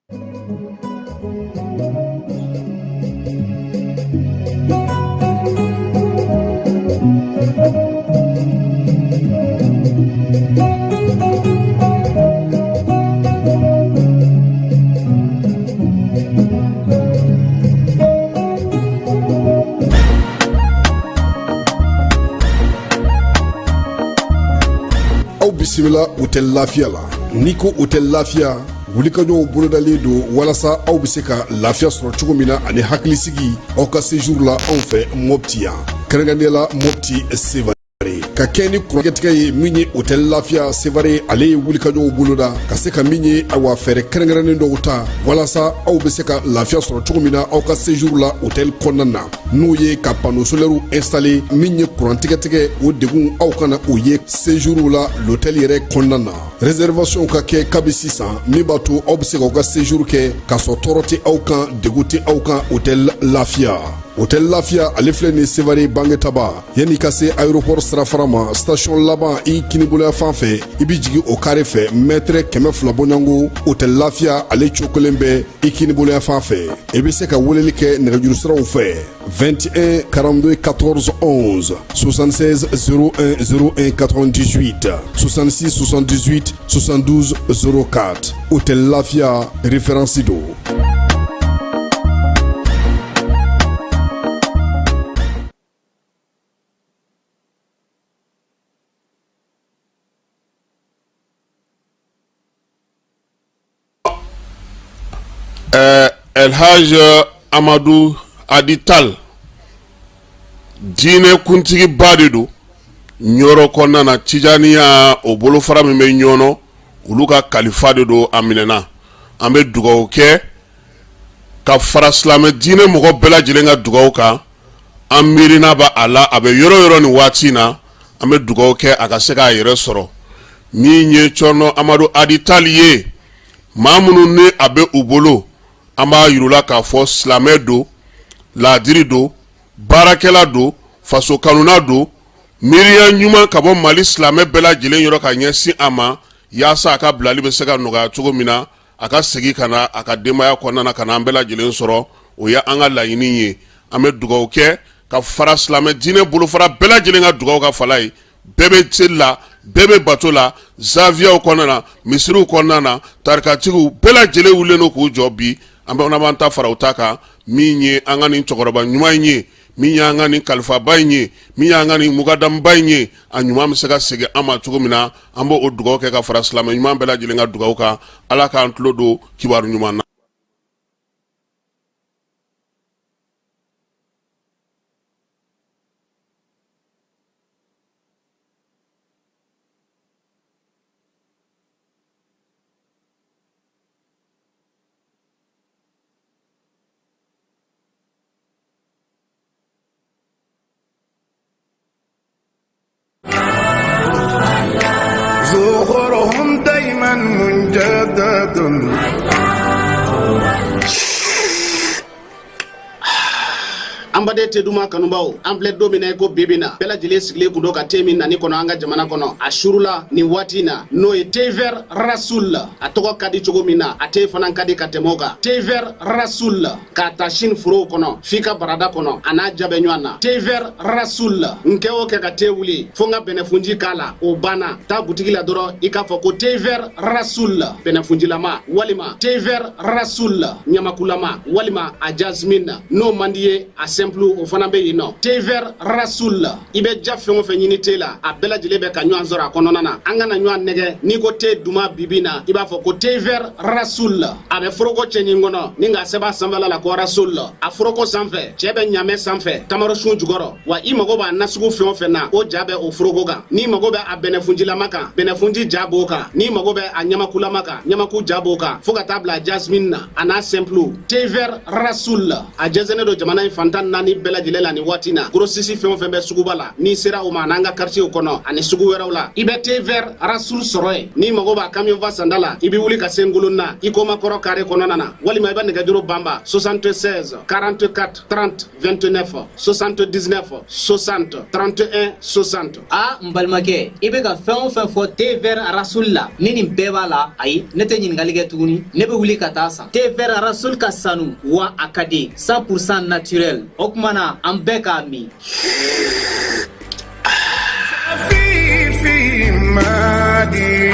Bisimila hôtel Lafia la niko hôtel Lafia wuli ka ɲɔgɔn bolodalen do walasa aw bɛ se ka lafiya sɔrɔ cogo min na ani hakilisigi aw ka séjour la anw fɛ Mopti yan kɛrɛnkɛrɛnnenya la Mopti Sevare ka kɛ ni kurankɛtigɛ ye min ye hôtel Lafia Sevare ale ye wuli ka ɲɔgɔn boloda ka se ka min ye awa fɛɛrɛ kɛrɛnkɛrɛnnen dɔw ta walasa aw bɛ se ka lafiya sɔrɔ cogo min na aw ka séjour la hôtel kɔnɔna na n'o ye ka panneau solaire installé min ye kurantigɛtigɛ o degun aw kana o ye séjour la l'hôtel yɛrɛ kɔnɔna na réservation ka kɛ kabi sisan min b'a to aw bɛ se k'aw ka séjour kɛ k'a sɔrɔ tɔɔrɔ tɛ aw kan degun tɛ aw kan hôtel Lafia. Hôtel Lafia ale filɛ nin Sevare bangetaba yanni ka se aéroport sirafara ma station laban i kiniboloya fan fɛ i bi jigi o carré fɛ mètre 200 bɔɲango hôtel Lafia ale cokolen bɛ i kiniboloya fan fɛ i bi se ka weleli kɛ nɛgɛjuru siraw fɛ 21 42 14 11 76 01 01 98 66 78 72 04 hôtel Lafia référence do. El Haj Amadou Adital diine kuntigi bade do nyoro konna na tijaniya o bolo fara min be nyono ulu ka kalifa de do aminena ambe dugaw ke ka fara islam diine mogo bela jilenga dugaw ka amirina ba ala abe yoro ni watina ambe dugaw ke aka se ka yere soro ni nye chono Amadou Adital ye mamunu ne abe ubolo amba yurula ka fo islamé do ladiri do barakela do faso kanuna do miriya nyuma ka bo mali islamé bela jilen yoro ka nyesi ama yasa aka blali be se ka noga cogo mina aka segi kana aka demaya konna kana bela jilen soro o ya anga layini ye ame dugaw ke ka fara islamé dine bulu fara bela jilen ga dugaw ka falai bebe tilla bebe batola zavia konna na misru konna na tarkatigu bela jile wuleno ko jobi ambe onabanta fara utaka minye angani chokoroba nyuma nye minya angani kalfa baynye minya angani mugadam baynye anyuma misega sege ama tugumina ambo odugo ke ka fara islam nyuma bela jilenga dugo ka alaka antlodo kibaru nyuma na زخرهم دايما منجدد ambade te duma kanubaw ample domine ko bibina bela jile sigle kudo ka temi nani kono anga jamana kono ashurula ni watina no e tever rasul atoko kadi chogo mina ate fanan kadi katemoga tever rasul ka tashin furo kono fika barada kono ana jabe nywana tever rasul nkewo ke ka tewuli fonga benefunji kala o bana ta butigi la doro ikafo ko tever rasul benefunji lama walima tever rasul nyamakulama walima a jasmine no mandiye a o fana be yino tever rasul ibe jafengo fe nyini tela a bela jilebe ka nyu anzora konona na anga na nyu nege ni ko te duma bibina iba fo ko tever rasul abe froko chenyi ngono ninga seba sambala la ko rasul a froko sanfe chebe nyame sanfe tamaro shun jugoro wa imago ba nasugo fe fe na o jabe o froko ga ni mago be a benefunjila maka benefunji jabo ka ni mago be a nyama kula maka nyama ku jabo ka foga tabla jasmine na ana simple tever rasul a jezene do jamana infantan naani bɛɛ lajɛlen la ni waati na grossiste fɛn o fɛn bɛ suguba la n'i sera o ma n'an ka quartier kɔnɔ ani sugu wɛrɛw la i bɛ thé vert Rasoul sɔrɔ yen n'i mago b'a camion va sanda la i bɛ wuli ka se Ngolon na i ko Makɔrɔ carré kɔnɔna na walima i bɛ nɛgɛjuru banba 76 44 30 29 79 60 31 60 n balimakɛ i bɛ ka fɛn o fɛn fɔ thé vert Rasoul la ni nin bɛɛ b'a la ayi ne tɛ ɲininkali kɛ tuguni ne bɛ wuli ka taa san thé vert Rasoul ka sanu wa a ka di 100% naturel o kuma na an bɛɛ k'a min في مادي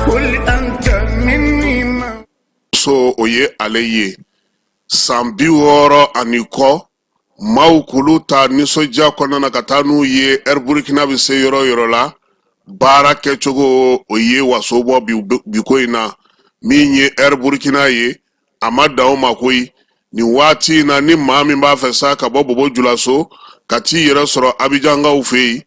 قل أنت مني ما so oye aleye san 60 ani kɔ maaw kulu ta nisɔndiya kɔnɔna ka taa n'u ye Burkina bɛ se yɔrɔ yɔrɔ la baara kɛcogo o ye waso bɔ bi ko in na min ye Burkina ye a ma dan o ma koyi ni waati in na ni maa min b'a fɛ sa ka bɔ Bobo Julaso ka t'i yɛrɛ sɔrɔ Abijangaw fɛ yen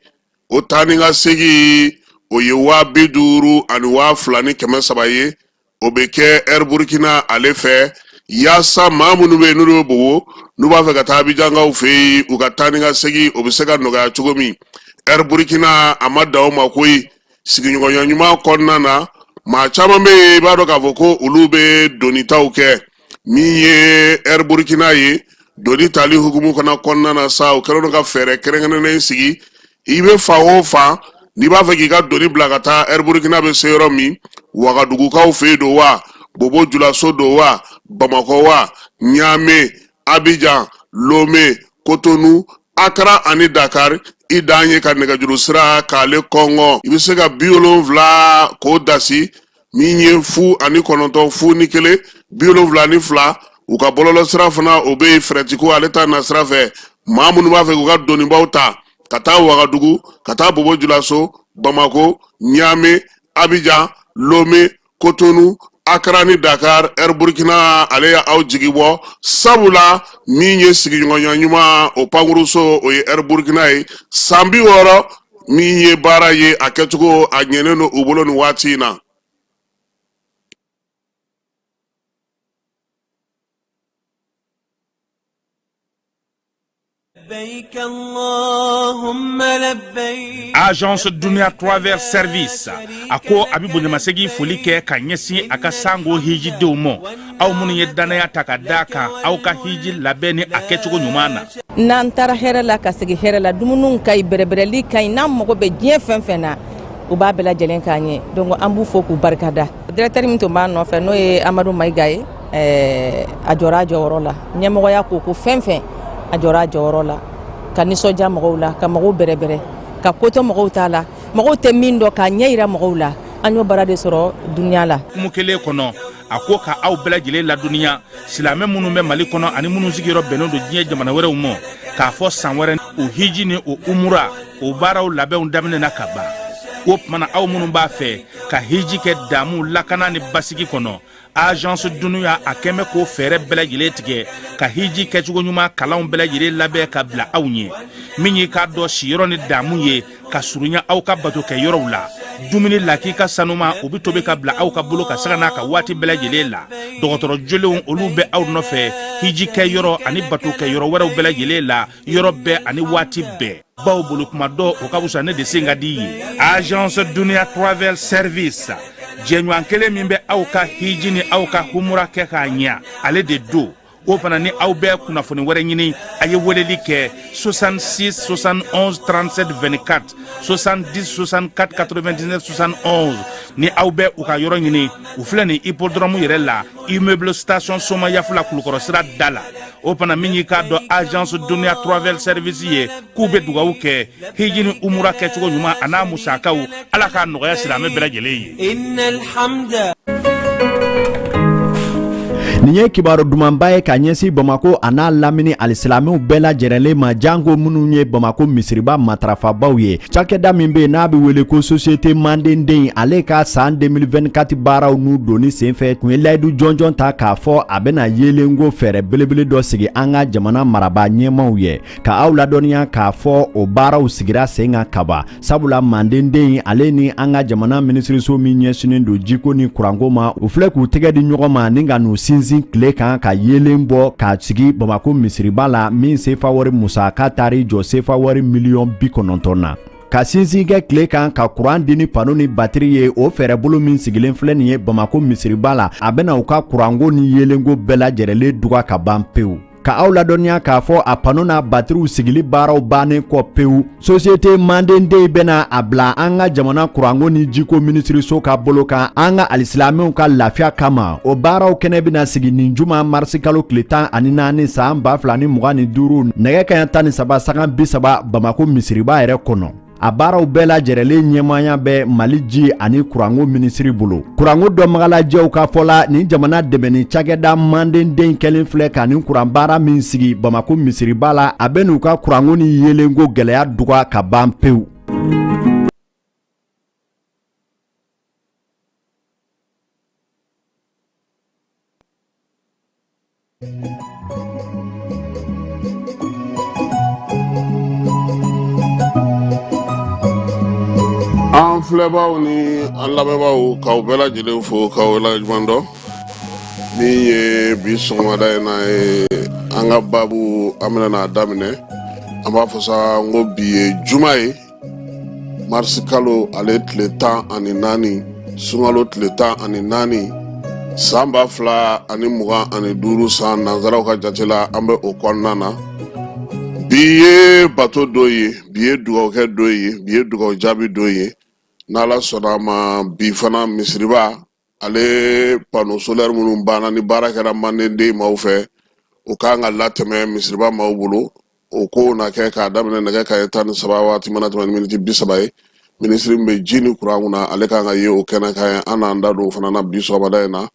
o taa ni ka segin o ye 50,000 ani 2,300 ye o bɛ kɛ Burkina ale fɛ yaasa maa minnu bɛ yen n'olu bɛ Bobo n'u b'a fɛ ka taa Abijangaw fɛ yen u ka taa ni ka segin o bɛ se ka nɔgɔya cogo min Burkina a ma dan o ma koyi sigiɲɔgɔnya ɲuman kɔnɔna na maa caman bɛ yen i b'a dɔn k'a fɔ ko olu bɛ donitaw kɛ min ye Burkina ye doni tali hukumu kana kɔnɔna na sa o kɛra ka fɛɛrɛ kɛrɛnkɛrɛnnen sigi i bɛ fa o fa n'i b'a fɛ k'i ka doni bila ka taa Burkina bɛ se yɔrɔ min Wagadugukaw fɛ yen don wa Bobo Julaso don wa Bamako wa Niamey Abidjan Lomé Cotonou Accra ani Dakar i dan ye ka nɛgɛjuru sira k'ale kɔngɔ i bɛ se ka 70 k'o dasi min ye 0 fu ni 1 72 ni 2 u ka bɔlɔlɔ sira fana o bɛ frɛtiko ale ta na sira fɛ maa minnu b'a fɛ k'u ka donibaw ta ka taa Wagadugu ka taa Bobo Julaso Bamako Niamey Abidjan Lomé Cotonou Accra ni Dakar Burkina ale y'aw jigi bɔ sabula min ye sigiɲɔgɔnya ɲuman o pankuruso o ye Burkina ye san 60 min ye baara ye a kɛcogo a ɲɛnen don u bolo nin waati in na. Agence Dunia Travel Service ako abibu nyamasegi foli kɛ ka ɲɛsin a ka sango hiji denw ma aw minnu ye danaya ta ka da kan aw ka hiji labɛn ni a kɛcogo ɲuman na n'an taara hɛrɛ la ka segi hɛrɛ la dumuniw ka ɲi bɛrɛbɛrɛli ka ɲi n'an mago bɛ diɲɛ fɛn fɛn na u b'a bɛɛ lajɛlen k'a ɲɛ donc an b'u fo k'u barikada directeur min tun b'a nɔfɛ n'o ye Amadu Mayiga ye a jɔra a jɔyɔrɔ la ɲɛmɔgɔya ko fɛn fɛn a jɔra a jɔyɔrɔ la ka nisɔndiya mɔgɔw la ka mɔgɔw bɛrɛbɛrɛ ka koto mɔgɔw t'a la mɔgɔw tɛ min dɔn k'a ɲɛ yira mɔgɔw la an y'o baara de sɔrɔ duniya la kumu kelen kɔnɔ a ko ka aw bɛɛ lajɛlen laduniya silamɛ minnu bɛ Mali kɔnɔ ani minnu sigiyɔrɔ bɛnnen don diɲɛ jamana wɛrɛw ma k'a fɔ san wɛrɛ o hiji ni o umura o baaraw labɛnw daminɛna ka ban o tumana aw minnu b'a fɛ ka hiji kɛ damu lakana ni basigi kɔnɔ Agence Dunia a kɛmɛ ko fɛɛrɛ bɛɛ lajɛlen tigɛ ka hiji kɛcogo ɲuman kalanw bɛɛ lajɛlen labɛn ka bila aw ɲɛ min ye k'a dɔn siyɔrɔ ni damu ye ka surunya aw ka bato kɛ yɔrɔw la dumuni laki ka sanuma u bɛ tobi ka bila aw ka bolo ka saga n'a ka waati bɛɛ lajɛlen la dɔgɔtɔrɔ jolenw olu bɛ aw nɔfɛ hiji kɛ yɔrɔ ani bato kɛ yɔrɔ wɛrɛw bɛɛ lajɛlen la yɔrɔ bɛɛ ani waati bɛɛ baw bolo kuma dɔ o ka wusa ne de sen ka di ye Agence Dunia Travel Service jɛɲɔgɔn kelen min bɛ aw ka hiji ni aw ka humura kɛ k'a ɲɛ ale de do o fana ni aw bɛɛ kunnafoni wɛrɛ ɲini a ye weleli kɛ 66 71 37 24 70 64 99 71 ni aw bɛɛ u ka yɔrɔ ɲini u filɛ ni hippodrome yɛrɛ la immeuble station Soma Yafula Kulukɔrɔ sira da la o fana min y'i k'a dɔn Agence Dunia Travel Service ye k'u bɛ dugawu kɛ hiji ni umura kɛcogo ɲuman a n'a musakaw ala k'a nɔgɔya silamɛ bɛɛ lajɛlen ye. Nin ye kibaru dumanba ye ka ɲɛsin Bamako a n'a lamini alisilamɛw bɛɛ lajɛrɛlen ma jango minnu ye Bamako misiriba matarafabaw ye cakɛda min bɛ n'a bɛ wele ko société Mandenden ale ka san 2024 baaraw n'u doni senfɛ kun ye layidu jɔnjɔn ta k'a fɔ a bɛna yelenko fɛɛrɛ belebele dɔ sigi an ka jamana marabaa ɲɛmaw ye ka aw ladɔnniya k'a fɔ o baaraw sigira sen kan kaba sabula Mandenden ale ni an ka jamana minisiriso min ɲɛsinen don jiko ni kuranko ma u filɛ k'u tɛgɛ di ɲɔgɔn ma ni ka n'u sinsin sinsin tile kan ka yelen bɔ k'a sigi Bamako misiriba la min sefa wari musaka taari jɔ sefa wari miliyɔn 90 na. Ka sinsin kɛ tile kan ka kuran di ni pano ni batiri ye o fɛɛrɛbolo min sigilen filɛ nin ye Bamako misiriba la a bɛna u ka kuranko ni yelenko bɛɛ lajɛrɛlen duga ka ban pewu. Ka aw ladɔnniya k'a fɔ a pano n'a batiriw sigili baaraw bannen kɔ pewu société Mandenden bɛna a bila an ka jamana kuranko ni jiko minisiriso ka bolo kan an ka alisilamɛw ka lafiya kama o baaraw kɛnɛ bɛna sigi nin juma marisi kalo tile 14 san 2025 nɛgɛ kaɲɛ 13 saga 30 Bamako misiriba yɛrɛ kɔnɔ. A baaraw bɛɛ lajɛrɛlen ɲɛmaaya bɛ Mali ji ani kuranko minisiri bolo. Kuranko dɔnbagalajɛw ka fɔ la nin jamana dɛmɛni cakɛda Mandenden kɛlen filɛ ka nin kuran baara min sigi Bamako misiriba la a bɛ n'u ka kuranko ni yelenko gɛlɛya duga ka ban pewu. An filɛbaaw ni an lamɛnbaaw k'aw bɛɛ lajɛlen fo k'aw walaɲuman dɔn min ye bi sɔgɔmada in na ye an ka babu an bɛna n'a daminɛ an b'a fɔ sa n ko bi ye juma ye marisi kalo ale tile 14 sunkalo tile 14 san 2025 san nanzaraw ka jate la an bɛ o kɔnɔna na. Bi ye bato dɔ ye bi ye dugawukɛ dɔ ye bi ye dugawu jaabi dɔ ye n'Ala sɔnna a ma bi fana misiriba ale pano solaire minnu banna ni baara kɛra Mandenden maaw fɛ o kan ka latɛmɛ misiriba maaw bolo o ko na kɛ k'a daminɛ nɛgɛ kaɲɛ 13 waati mana tɛmɛ ni miniti 30 ye minisiri min bɛ ji ni kuran kunna ale kan ka ye o kɛnɛ kan ye an n'an da don o fana na bi sɔgɔmada in na.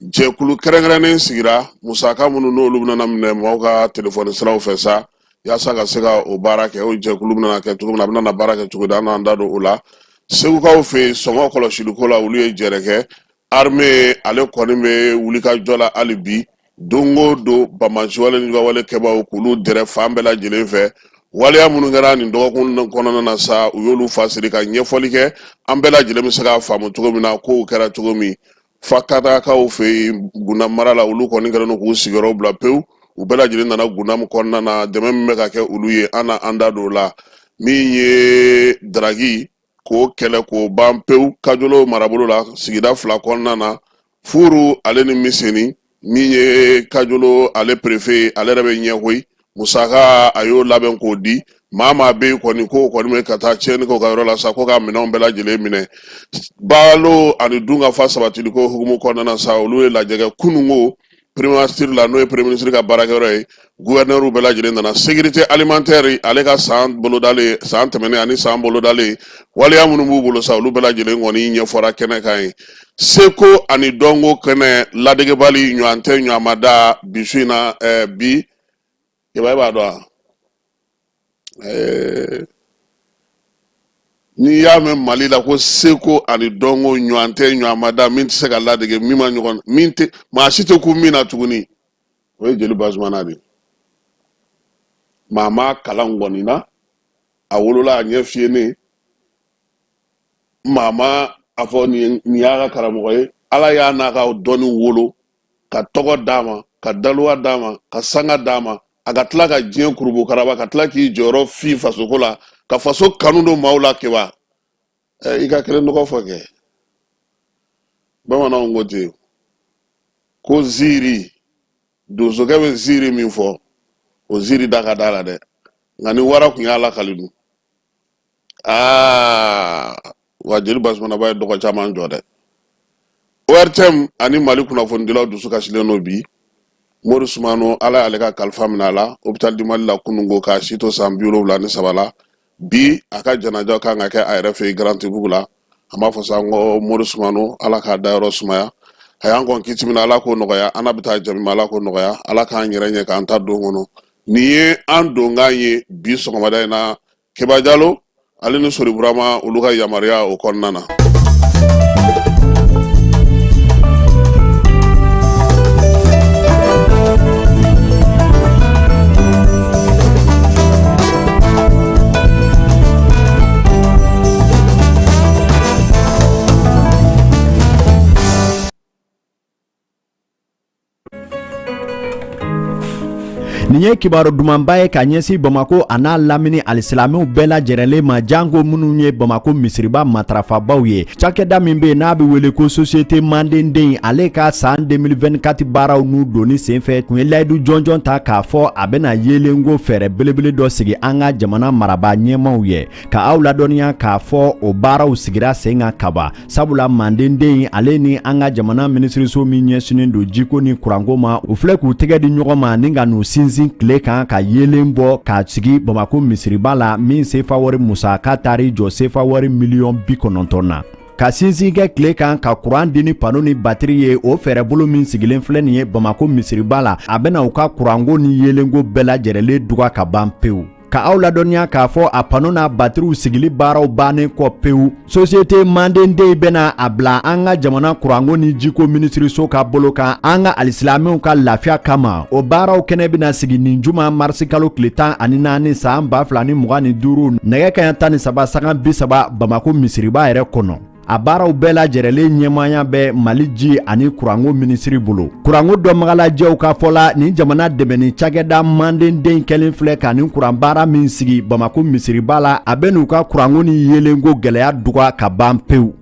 Jɛkulu kɛrɛnkɛrɛnnen sigira musaka minnu n'olu bɛna minɛ maaw ka telefɔni siraw fɛ sa yaasa ka se ka o baara kɛ o jɛkulu bɛna kɛ cogo min na a bɛna baara kɛ cogo di an n'an da don o la. Segukaw fɛ sɔngɔ kɔlɔsiliko la olu ye jɛrɛ kɛ armée ale kɔni bɛ wulikajɔ la hali bi don o don bamasiwale ni wale kɛbaaw k'olu dɛrɛ fan bɛɛ lajɛlen fɛ waleya minnu kɛra nin dɔgɔkun kɔnɔna na sa u y'olu fasiri ka ɲɛfɔli kɛ an bɛɛ lajɛlen bɛ se k'a faamu cogo min na kow kɛra cogo min fa katakaw fɛ Guna mara la olu kɔni kɛlen don k'u sigiyɔrɔ bila pewu u bɛɛ lajɛlen nana Guna min kɔnɔna na dɛmɛ min bɛ ka kɛ olu ye an n'an da don o la min ye Daragi k'o kɛlɛ k'o ban pewu Kajolo marabolo la sigida 2 kɔnɔna na Furu ale ni Miseni min ye Kajolo ale préfet ale yɛrɛ bɛ ɲɛkoyi musaka a y'o labɛn k'o di maa bɛ yen kɔni ko kɔni bɛ ka taa tiɲɛni k'o ka yɔrɔ la sa ko ka minɛnw bɛɛ lajɛlen minɛ balo ani dun ka fa sabatiliko hukumu kɔnɔna na sa olu ye lajɛ kɛ kununko premier ministre la n'o ye premier ministre ka baarakɛyɔrɔ ye gouverneur bɛɛ lajɛlen nana sécurité alimentaire ale ka san bolodalen san tɛmɛnen ani san bolodalen waleya minnu b'u bolo sa olu bɛɛ lajɛlen kɔni ɲɛfɔra kɛnɛ kan ye seko ani dɔnko kɛnɛ ladegebali ɲɔgɔn tɛ ɲɔgɔn ma da bisu in na bi i b'a dɔn wa n'i y'a mɛn Mali la ko seko ani dɔnko ɲɔgɔn tɛ ɲɔgɔn ma da min tɛ se ka ladege min ma ɲɔgɔn min tɛ maa si tɛ ku min na tuguni o ye Jeli Bazumana de maa ma kalan kɔni na a wolola a ɲɛ fiyɛ ne maa ma a fɔ nin y'a ka karamɔgɔ ye Ala y'a n'a ka dɔnni wolo ka tɔgɔ d'a ma ka daluwa d'a ma ka sanga d'a ma a ka tila ka diɲɛ kurubo karaba ka tila k'i jɔyɔrɔ fi fasoko la ka faso kanu don maaw la kɛwa i ka kelen nɔgɔ fɔ kɛ bamananw ko ten ko ziiri donsokɛ bɛ ziiri min fɔ o ziiri da ka d'a la dɛ nka ni wara tun y'a lakali dun wa Jeli Bazumana ba ye dɔgɔ caman jɔ dɛ ORTM ani Mali kunnafonidilaw dusu kasilen don bi Mori Sumano Ala y'ale ka kalifa minɛ a la hôpital du Mali la kununko k'a si to san 73 la bi a ka janaja kan ka kɛ a yɛrɛ fɛ Grand Tébougou la an b'a fɔ sa n ko Mori Sumano Ala k'a dayɔrɔ sumaya a y'an kɔn kiti min na Ala k'o nɔgɔya an bɛ taa jaabi ma Ala k'o nɔgɔya Ala k'an yɛrɛ ɲɛ k'an ta don kɔnɔ nin ye an donkan ye bi sɔgɔmada in na Keba Jalo ale ni Sori Burama olu ka yamaruya o kɔnɔna na. nin ye kibaro dumanba ye ka ɲɛsi Bamako a n'a lamini alisilamɛw bɛɛ lajɛrɛlen ma jango minnu ye Bamako misiriba matarafabaw ye. Cakɛda min be n'a be wele ko société Mandenden ale ka san 2024 baaraw n'u doni senfɛ tun ye layidu jɔnjɔn ta k'a fɔ a bena yelengo fɛɛrɛ belebele dɔ sigi an ka jamana maraba ɲɛmaw ye ka aw ladɔniya k'a fɔ o baaraw sigira sen kan kaba. Sabula Mandenden ale ni an ka jamana minisiriso min ɲɛsinin do jiko ni kuranko ma u filɛ k'u tɛgɛ di ɲɔgɔn ma ni ka n'u sinsin tile kan ka yelen bɔ k'a sigi Bamako misiriba la min sefa wari musaka taari jɔ sefa wari miliyɔn 90 na. Ka sinsin kɛ tile kan ka kuran di ni pano ni batiri ye o fɛɛrɛ bolo min sigilen filɛ nin ye Bamako misiriba la a bena u ka kuranko ni yelenko bɛɛ lajɛrɛlen duga ka ban pewu. Ka aw ladɔniya k'a fɔ a pano n'a batiriw sigili baaraw bannen kɔ pewu. Société Mandenden bena a bila an ka jamana kuranko ni jiko minisiriso ka bolo kan an ka alisilamɛw ka lafiya kama. O baaraw kɛnɛ bena sigi nin juma marisi kalo tile 14 san 2025 nɛgɛ kaɲa 13 sagan 30 Bamako misiriba yɛrɛ kɔnɔ. A baaraw bɛɛ lajɛrɛlen ɲɛmaya bɛ Mali ji ani kuranko minisiri bolo. Kuranko dɔnbagalajɛw ka fɔla nin jamana dɛmɛni cakɛda Mandenden kɛlen filɛ ka nin kuran baara min sigi Bamako misiriba la a bɛ n'u ka kuranko ni yelenko gɛlɛya duga ka ban pewu.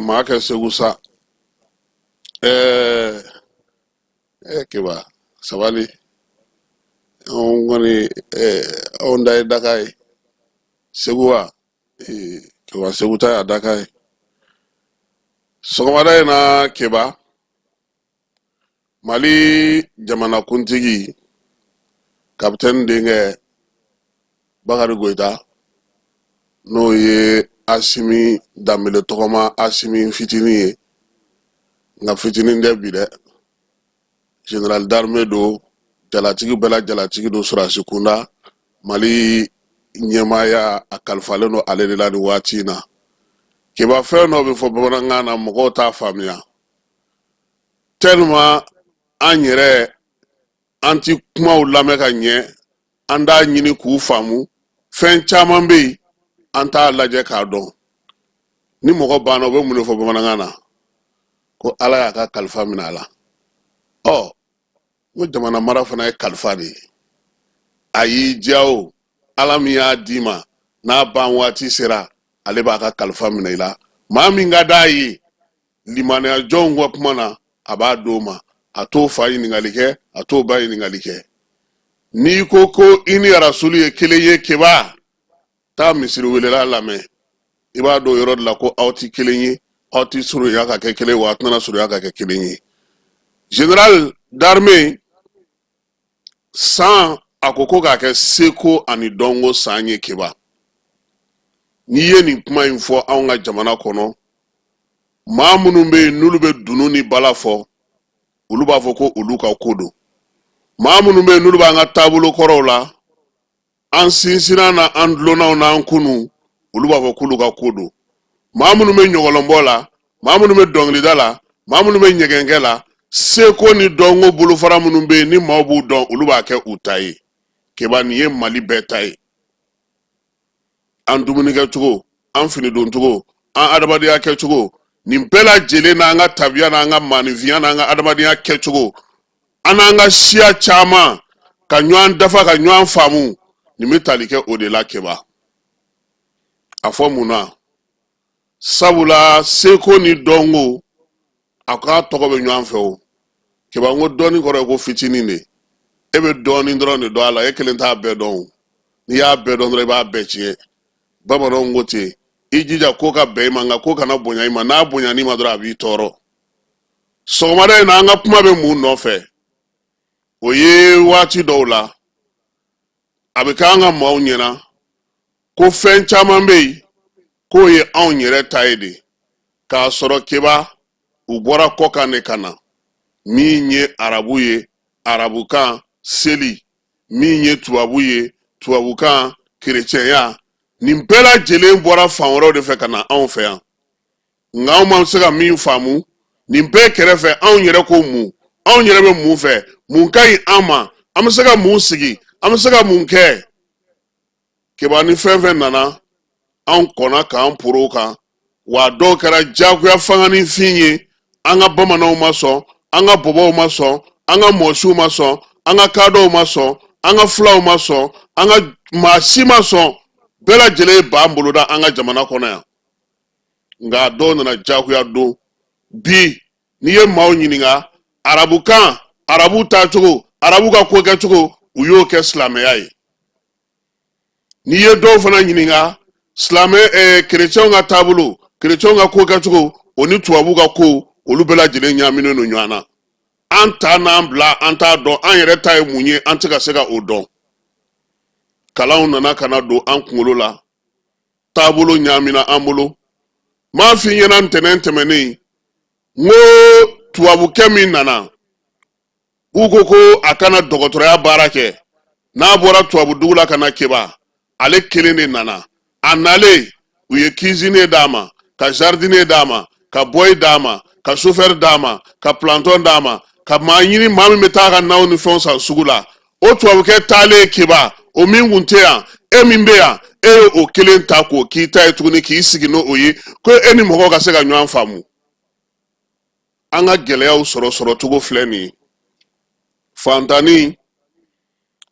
Maa kɛ Segu sa kiba sabali on kɔni on da ye Daka ye Segu wa kiba Segu ta ya Daka ye sɔgɔmada in na kiba Mali jamana kuntigi Capitaine denkɛ Bakari Goyita n'o ye Asimi Dambele tɔgɔma Asimi fitini ye nka fitini tɛ bi dɛ Général d'armée do jalatigi bɛɛ jalatigi do Surasi Kunda Mali ɲɛmaya a kalifalen do ale de la ni waati na kiba fɛn dɔ bɛ fɔ bamanankan na mɔgɔw t'a faamuya tellement an yɛrɛ an ti kumaw lamɛn ka ɲɛ an t'a ɲini k'u faamu fɛn caman bɛ yen an t'a lajɛ k'a dɔn ni mɔgɔ banna u bɛ mun de fɔ bamanankan na ko Ala y'a ka kalifa minɛ a la ko jamana mara fana ye kalifa de ye a y'i diya o Ala min y'a d'i ma n'a ban waati sera ale b'a ka kalifa minɛ i la maa min ka d'a ye limaniya jɔnw ka kuma na a b'a d'o ma a t'o fa ɲininkali kɛ a t'o ba ɲininkali kɛ n'i ko i ni Rasulu ye kelen ye keba taa misiri welela lamɛn i b'a dɔn yɔrɔ de la ko aw ti kelen ye aw ti surunya ka kɛ kelen wa a tɛna surunya ka kɛ kelen ye Général d'armée san a ko k'a kɛ seko ani dɔnko san ye keba n'i ye nin kuma in fɔ anw ka jamana kɔnɔ maa minnu bɛ yen n'olu bɛ dunu ni bala fɔ olu b'a fɔ ko olu ka ko don maa minnu bɛ yen n'olu b'an ka taabolo kɔrɔw la an sinsinna na an dulonnaw n'an kunu olu b'a fɔ k'olu ka ko don maa minnu bɛ ɲɔgɔlɔnbɔ la maa minnu bɛ dɔnkilida la maa minnu bɛ ɲɛgɛnkɛ la seko ni dɔnko bolofara minnu bɛ yen ni maaw b'u dɔn olu b'a kɛ u ta ye keba nin ye Mali bɛɛ ta ye an dumuni kɛcogo an fini don cogo an adamadenya kɛcogo nin bɛɛ lajɛlen n'an ka tabiya n'an ka maanifinya n'an ka adamadenya kɛcogo an n'an ka siya caman ka ɲɔgɔn dafa ka ɲɔgɔn faamu nin bɛ tali kɛ o de la keba a fɔ mun na sabula seko ni dɔnko a k'a tɔgɔ bɛ ɲɔgɔn fɛ o keba n ko dɔɔni kɔrɔ ye ko fitinin de e bɛ dɔɔni dɔrɔn de dɔn a la e kelen t'a bɛɛ dɔn o n'i y'a bɛɛ dɔn dɔrɔn i b'a bɛɛ tiɲɛ bamananw ko ten i jija ko ka bɛn i ma nka ko kana bonya i ma n'a bonyana i ma dɔrɔn a b'i tɔɔrɔ sɔgɔmada in na an ka kuma bɛ mun nɔfɛ o ye waati dɔw la a bɛ kɛ an ka maaw ɲɛna ko fɛn caman bɛ yen k'o ye anw yɛrɛ ta ye de k'a sɔrɔ keba u bɔra kɔkan de ka na min ye arabu ye arabukan seli min ye tubabu ye tubabukan chrétien ya nin bɛɛ lajɛlen bɔra fan wɛrɛw de fɛ ka na anw fɛ yan nka anw ma se ka min faamu nin bɛɛ kɛrɛfɛ anw yɛrɛ ko mun anw yɛrɛ bɛ mun fɛ mun ka ɲi an ma an bɛ se ka mun sigi an bɛ se ka mun kɛ kiba ni fɛn fɛn nana anw kɔnna k'an poro kan wa dɔw kɛra jagoya fanga ni fin ye an ka bamananw ma sɔn an ka bɔbɔw ma sɔn an ka mɔsiw ma sɔn an ka kadɔw ma sɔn an ka fulaw ma sɔn an ka maa si ma sɔn bɛɛ lajɛlen b'an boloda an ka jamana kɔnɔ yan nka dɔw nana jagoya don bi n'i ye maaw ɲininka arabukan arabu taacogo arabu ka ko kɛcogo u y'o kɛ silamɛya ye n'i ye dɔw fana ɲininka chrétienw ka taabolo chrétienw ka ko kɛcogo o ni tubabu ka ko olu bɛɛ lajɛlen ɲaaminen don ɲɔgɔn na an ta n'an bila an t'a dɔn an yɛrɛ ta ye mun ye an tɛ ka se ka o dɔn kalanw nana ka na don an kunkolo la taabolo ɲaamina an bolo m'a f'i ɲɛna ntɛnɛn tɛmɛnen n ko tubabukɛ min nana k'u ko a kana dɔgɔtɔrɔya baara kɛ n'a bɔra tubabudugu la ka na Keba ale kelen de nana a nalen u ye cuisinier d'a ma ka jardinier d'a ma ka boy d'a ma ka chauffeur d'a ma ka planton d'a ma ka maa ɲini maa min bɛ taa ka naw ni fɛnw san sugu la o tubabukɛ taalen Keba o min kun tɛ yan e min bɛ yan e ye o kelen ta k'o k'i ta ye tuguni k'i sigi n'o ye ko e ni mɔgɔw ka se ka ɲɔgɔn faamu an ka gɛlɛyaw sɔrɔ cogo filɛ nin ye fantani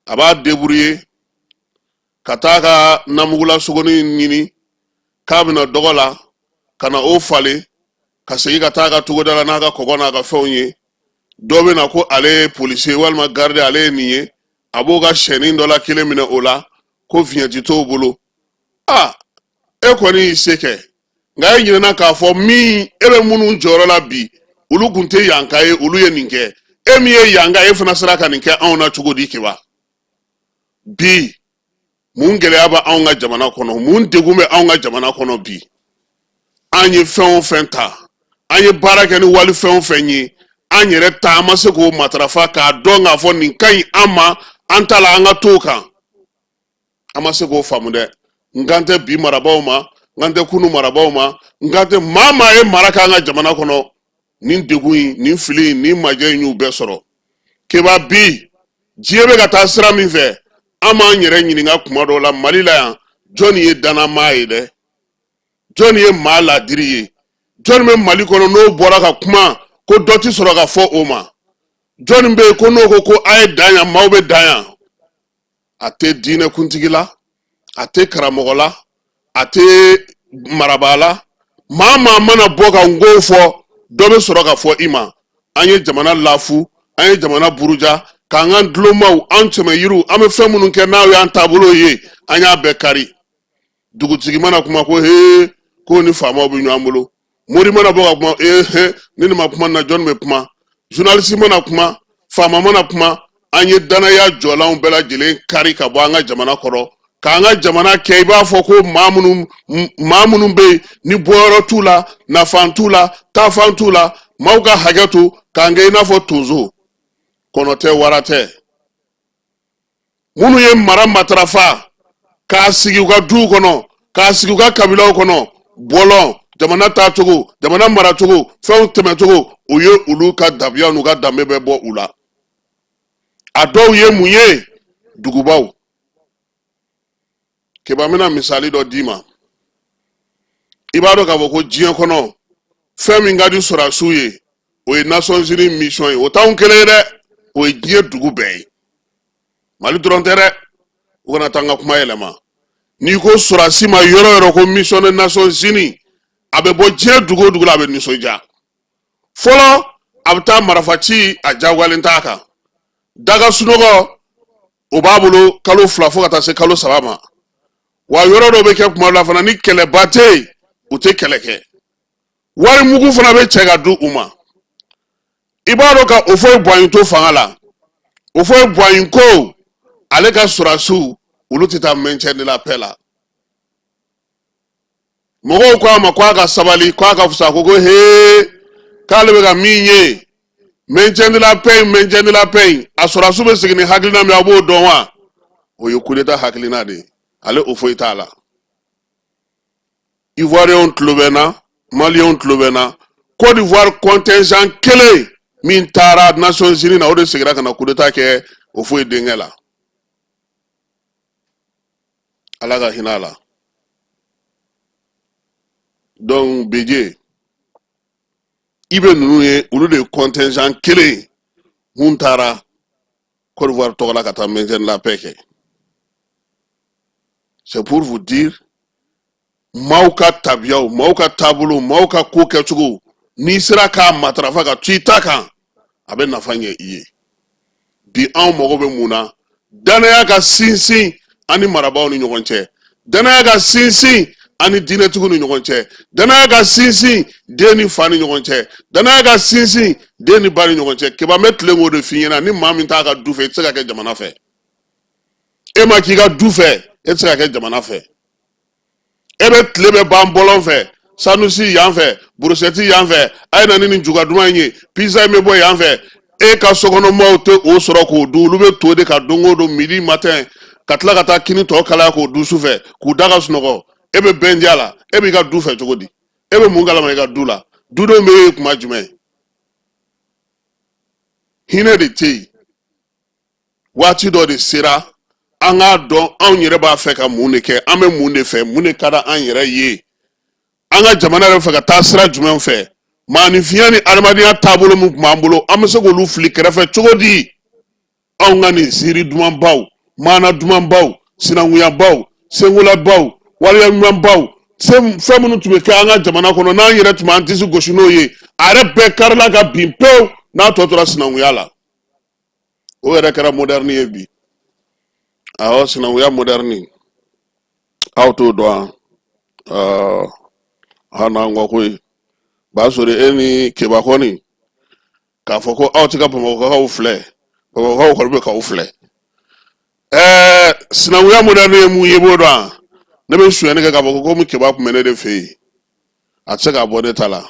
a b'a débrouiller ka taa ka namugula sogoni ɲini k'a bɛna dɔgɔ la ka na o falen ka segin ka taa ka togoda la n'a ka kɔgɔ n'a ka fɛnw ye dɔ bɛ na ko ale ye policier walima garde ale ye nin ye a b'o ka sɛnin dɔ la kelen minɛ o la ko fiɲɛti t'o bolo e kɔni y'i se kɛ nka e ɲinɛna k'a fɔ min e bɛ minnu jɔyɔrɔ la bi olu kun tɛ yanka ye olu ye nin kɛ e min ye yanka e fana sera ka nin kɛ anw na cogo di Keba bi mun gɛlɛya bɛ anw ka jamana kɔnɔ mun degun bɛ anw ka jamana kɔnɔ bi an ye fɛn o fɛn ta an ye baara kɛ ni wali fɛn o fɛn ye an yɛrɛ ta an ma se k'o matarafa k'a dɔn k'a fɔ nin ka ɲi an ma an ta la an ka t'o kan an ma se k'o faamu dɛ n kan tɛ bi marabaaw ma n kan tɛ kunu marabaaw ma n kan tɛ maa maa ye mara k'an ka jamana kɔnɔ nin degun in nin fili in nin majɛ in y'u bɛɛ sɔrɔ Keba bi diɲɛ bɛ ka taa sira min fɛ an m'an yɛrɛ ɲininka kuma dɔw la Mali la yan jɔnni ye danamaa ye dɛ jɔnni ye maa ladiri ye jɔnni bɛ Mali kɔnɔ n'o bɔra ka kuma ko dɔ ti sɔrɔ ka fɔ o ma jɔnni bɛ yen ko n'o ko a ye dan yan maaw bɛ dan yan a tɛ diinɛ kuntigi la a tɛ karamɔgɔ la a tɛ marabaa la maa mana bɔ ka n ko fɔ dɔ bɛ sɔrɔ ka fɔ i ma an ye jamana lafu an ye jamana buruja k'an ka dulonmaw an cɛmɛ yiriw an bɛ fɛn minnu kɛ n'aw y'an taabolo ye an y'a bɛɛ kari dugutigi mana kuma ko ko ni faamaw bɛ ɲɔgɔn bolo mori mana bɔ ka kuma ni nin ma kuma na jɔn bɛ kuma journaliste mana kuma faama mana kuma an ye danaya jɔlanw bɛɛ lajɛlen kari ka bɔ an ka jamana kɔrɔ k'an ka jamana kɛ i b'a fɔ ko maa minnu bɛ yen ni bɔyɔrɔ t'u la nafan t'u la taafan t'u la maaw ka hakɛ to k'an kɛ i n'a fɔ tonso kɔnɔ tɛ wara tɛ minnu ye mara matarafa k'a sigi u ka duw kɔnɔ k'a sigi u ka kabilaw kɔnɔ bɔlɔn jamana taacogo jamana maracogo fɛnw tɛmɛcogo o ye olu ka dabiya n'u ka danbe bɛ bɔ u la a dɔw ye mun ye dugubaw Keba bɛna misali dɔ d'i ma i b'a dɔn k'a fɔ ko diɲɛ kɔnɔ fɛn min ka di sɔrɔdasiw ye o ye Nations Unies mission ye o t'anw kelen ye dɛ o ye diɲɛ dugu bɛɛ ye Mali dɔrɔn tɛ dɛ u kana taa n ka kuma yɛlɛma n'i ko sɔrɔdasi ma yɔrɔ o yɔrɔ ko mission de Nations Unies a bɛ bɔ diɲɛ dugu o dugu la a bɛ nisɔndiya fɔlɔ a bɛ taa marifa ci a jagoyalen t'a kan daga sunɔgɔ o b'a bolo kalo 2 fo ka taa se kalo 3 ma wa yɔrɔ dɔ bɛ kɛ kuma la fana ni kɛlɛba tɛ yen u tɛ kɛlɛ kɛ wari mugu fana bɛ cɛ ka di u ma i b'a dɔn ka o fɔ Buayin to fanga la o fɔ Buayin ko ale ka sɔrɔdasiw olu tɛ taa maintien de la paix la mɔgɔw ko a ma ko a ka sabali ko a ka fisa ko k'ale bɛ ka min ye maintien de la paix a sɔrɔdasiw bɛ segin ni hakilina min a b'o dɔn wa o ye coup d'état hakilina de ye ale o foyi t'a la Ivoiriens tulo bɛ na Maliens tulo bɛ na Côte d'Ivoire contingent kelen min taara Nations Unies na o de segira ka na coup d'état kɛ o foyi denkɛ la Ala ka hinɛ a la donc BJ i bɛ ninnu ye olu de contingent kelen mun taara Côte d'Ivoire tɔgɔ la ka taa maintien de la paix kɛ c'est pour vous dire maaw ka tabiyaw maaw ka taabolo maaw ka ko kɛcogo n'i sera k'a matarafa ka tu i ta kan a bɛ nafa ɲɛ i ye bi anw mago bɛ mun na danaya ka sinsin ani marabaaw ni ɲɔgɔn cɛ danaya ka sinsin ani diinɛtigiw ni ɲɔgɔn cɛ danaya ka sinsin den ni fa ni ɲɔgɔn cɛ danaya ka sinsin den ni ba ni ɲɔgɔn cɛ kiba mɛ tilen k'o de f'i ɲɛna ni maa min t'a ka du fɛ i tɛ se ka kɛ jamana fɛ e ma k'i ka du fɛ e tɛ se ka kɛ jamana fɛ e bɛ tile bɛ ban bɔlɔn fɛ Sanusi yan fɛ Burusɛti yan fɛ a ye na ni nin juga duman in ye pizza in bɛ bɔ yan fɛ e ka sokɔnɔmɔɔw tɛ o sɔrɔ k'o dun olu bɛ to de ka don o don midi matin ka tila ka taa kini tɔ kalaya k'o dun su fɛ k'u da ka sunɔgɔ e bɛ bɛn di a la e b'i ka du fɛ cogo di e bɛ mun kalama i ka du la dudenw bɛ e kuma jumɛn hinɛ de tɛ yen waati dɔ de sera an k'a dɔn anw yɛrɛ b'a fɛ ka mun de kɛ an bɛ mun de fɛ mun de ka di an yɛrɛ ye an ka jamana yɛrɛ fɛ ka taa sira jumɛn fɛ maanifinya ni adamadenya taabolo min tun b'an bolo an bɛ se k'olu fili kɛrɛfɛ cogo di anw ka nin ziiri dumanbaw maana dumanbaw sinankunyabaw senkolabaw waleya ɲumanbaw fɛn minnu tun bɛ kɛ an ka jamana kɔnɔ n'an yɛrɛ tun b'an disi gosi n'o ye a yɛrɛ bɛɛ karila ka bin pewu n'a tɔ tora sinankunya la o yɛrɛ kɛra moderne ye bi awɔ sinankunya moderne aw t'o dɔn n'an ko koyi b'a sɔrɔ e ni keba kɔni k'a fɔ ko aw tɛ ka bamakɔkaw filɛ bamakɔkaw kɔni bɛ k'aw filɛ sinankunya moderne ye mun ye i b'o dɔn ne bɛ sonyɛni kɛ k'a fɔ ko komi keba tun bɛ ne de fɛ yen a tɛ se k'a bɔ ne ta la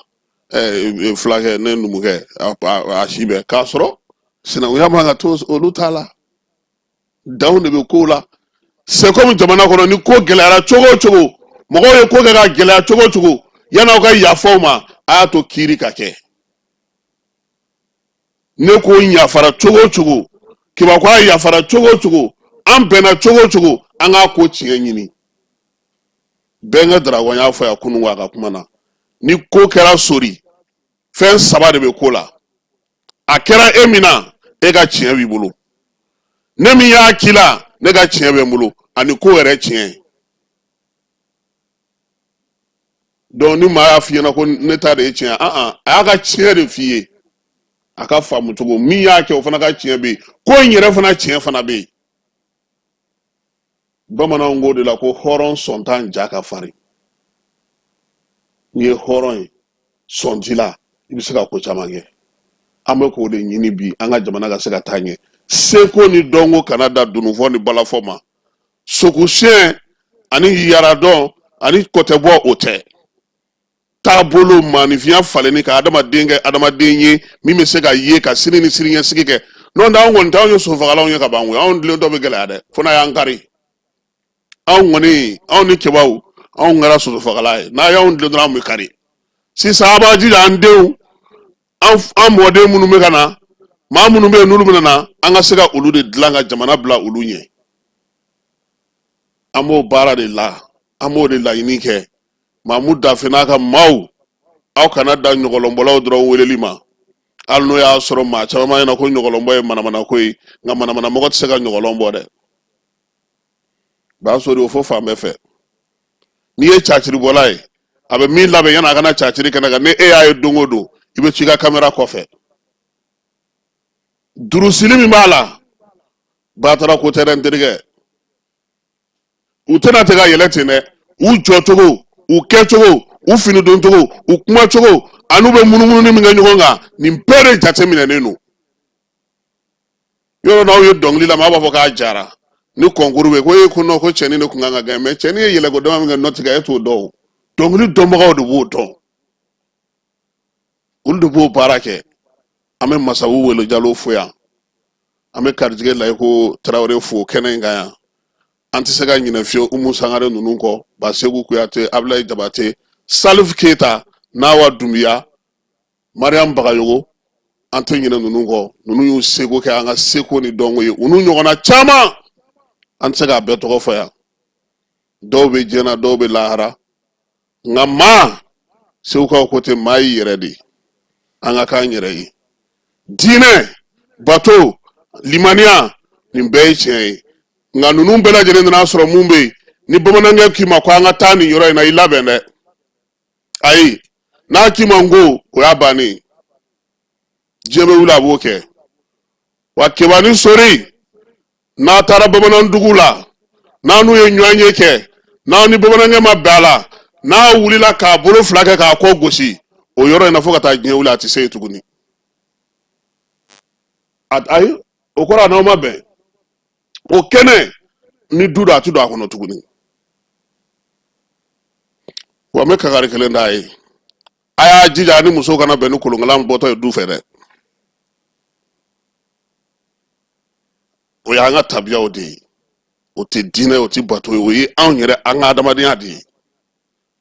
fulakɛ ne numukɛ a si bɛɛ k'a sɔrɔ sinankunya man ka to olu ta la danw de bɛ kow la c'est comme jamana kɔnɔ ni ko gɛlɛyara cogo o cogo mɔgɔw ye ko kɛ ka gɛlɛya cogo o cogo yan'aw ka yafa o ma a y'a to kiiri ka kɛ ne ko yafara cogo o cogo kiba ko a yafara cogo o cogo an bɛnna cogo o cogo an k'a ko tiɲɛ ɲini bɛnkɛ Daragon y'a fɔ yan kunun a ka kuma na ni ko kɛra sori fɛn saba de bɛ ko la a kɛra e min na e ka tiɲɛ b'i bolo ne min y'a k'i la ne ka tiɲɛ bɛ n bolo ani ko yɛrɛ tiɲɛ donc ni maa y'a f'i ɲɛna ko ne ta de ye tiɲɛ a y'a ka tiɲɛ de f'i ye a ka faamu cogo min y'a kɛ o fana ka tiɲɛ bɛ yen ko in yɛrɛ fana tiɲɛ fana bɛ yen bamananw ko de la ko hɔrɔn sɔn t'an ja ka farin n'i ye hɔrɔn ye sɔn t'i la i bɛ se ka ko caman kɛ an bɛ k'o de ɲini bi an ka jamana ka se ka taa ɲɛ seko ni dɔnko kana da dunufɔ ni balafɔ ma sogosyɛn ani yaradɔn ani kɔtɛbɔ o tɛ taabolo maanifinya falenni ka adamaden kɛ adamaden ye min bɛ se ka ye ka sini ni siniɲɛsigi kɛ n'o tɛ anw kɔni t'anw ye sosofagalanw ye ka ban koyi anw dilentɔ bɛ gɛlɛya dɛ fo n'a y'an kari anw kɔni anw ni kebaw anw kɛra sosofagala ye n'a y'anw dilen dɔrɔn anw bɛ kari sisan a b'a jija an denw an mɔden minnu bɛ ka na maa minnu bɛ yen n'olu bɛ na an ka se ka olu de dilan ka jamana bila olu ɲɛ an b'o baara de la an b'o de laɲini kɛ Mamu Dafe n'a ka maaw aw kana da ɲɔgɔlɔnbɔlaw dɔrɔn weleli ma hali n'o y'a sɔrɔ maa caman ɲɛna ko ɲɔgɔlɔnbɔ ye manamana ko ye nka manamanamɔgɔ tɛ se ka ɲɔgɔlɔn bɔ dɛ b'a sɔrɔ o fɔ fan bɛɛ fɛ n'i ye caciribɔla ye a bɛ min labɛn yan'a kana caciri kɛnɛ kan ni e y'a ye don o don i bɛ ci i ka kamera kɔfɛ durusili min b'a la Batara ko tɛ dɛ n terikɛ u tɛna tɛ ka yɛlɛ ten dɛ u jɔcogo u kɛcogo u fini doncogo u kumacogo an'u bɛ munumunu min kɛ ɲɔgɔn kan nin bɛɛ de jateminɛnen don yɔrɔ n'aw ye dɔnkili la maa b'a fɔ k'a jara ni kɔnkuru bɛ ko e ko non ko cɛnin de kun kan ka gagner mais cɛnin ye yɛlɛko dama min kɛ nɔti kan e t'o dɔn dɔnkili dɔnbagaw de b'o dɔn olu de b'o baara kɛ an bɛ Masawu Welo Jalo fo yan an bɛ Karijigɛ Layiko Tarawele fo kɛnɛ in kan yan an tɛ se ka ɲinɛ fiyewu Umu Sangare ninnu kɔ Ba Segu Kuyate Ablaye Jabate Salif Keita Nawa Dumbuya Mariam Bagayogo an tɛ ɲinɛ ninnu kɔ ninnu y'u seko kɛ an ka seko ni dɔnko ye u n'u ɲɔgɔnna caman an tɛ se k'a bɛɛ tɔgɔ fɔ yan dɔw bɛ diɲɛ na dɔw bɛ lahara nka maa segukaw ko ten maa y'i yɛrɛ de an ka k'an yɛrɛ ye diinɛ bato limaniya nin bɛɛ ye tiɲɛ ye nka ninnu bɛɛ lajɛlen nana sɔrɔ mun bɛ yen ni bamanankɛ k'i ma ko an ka taa nin yɔrɔ in na i labɛn dɛ ayi n'a k'i ma n ko o y'a bannen diɲɛ bɛ wuli a b'o kɛ wa keba ni sori n'a taara bamanandugu la n'a n'u ye ɲɔgɔn ye kɛ n'a ni bamanankɛ ma bɛn a la n'a wulila k'a bolo fila kɛ k'a kɔ gosi o yɔrɔ in na fo ka taa diɲɛ wuli a tɛ se yen tuguni ayi o kɔrɔ a n'aw ma bɛn o kɛnɛ ni du don a tɛ don a kɔnɔ tuguni wa n bɛ kangari kelen d'a ye a y'a jija ni musow kana bɛn ni kolonkalan bɔtɔ ye du fɛ dɛ o y'an ka tabiyaw de ye o tɛ diinɛ o tɛ bato ye o ye anw yɛrɛ an ka adamadenya de ye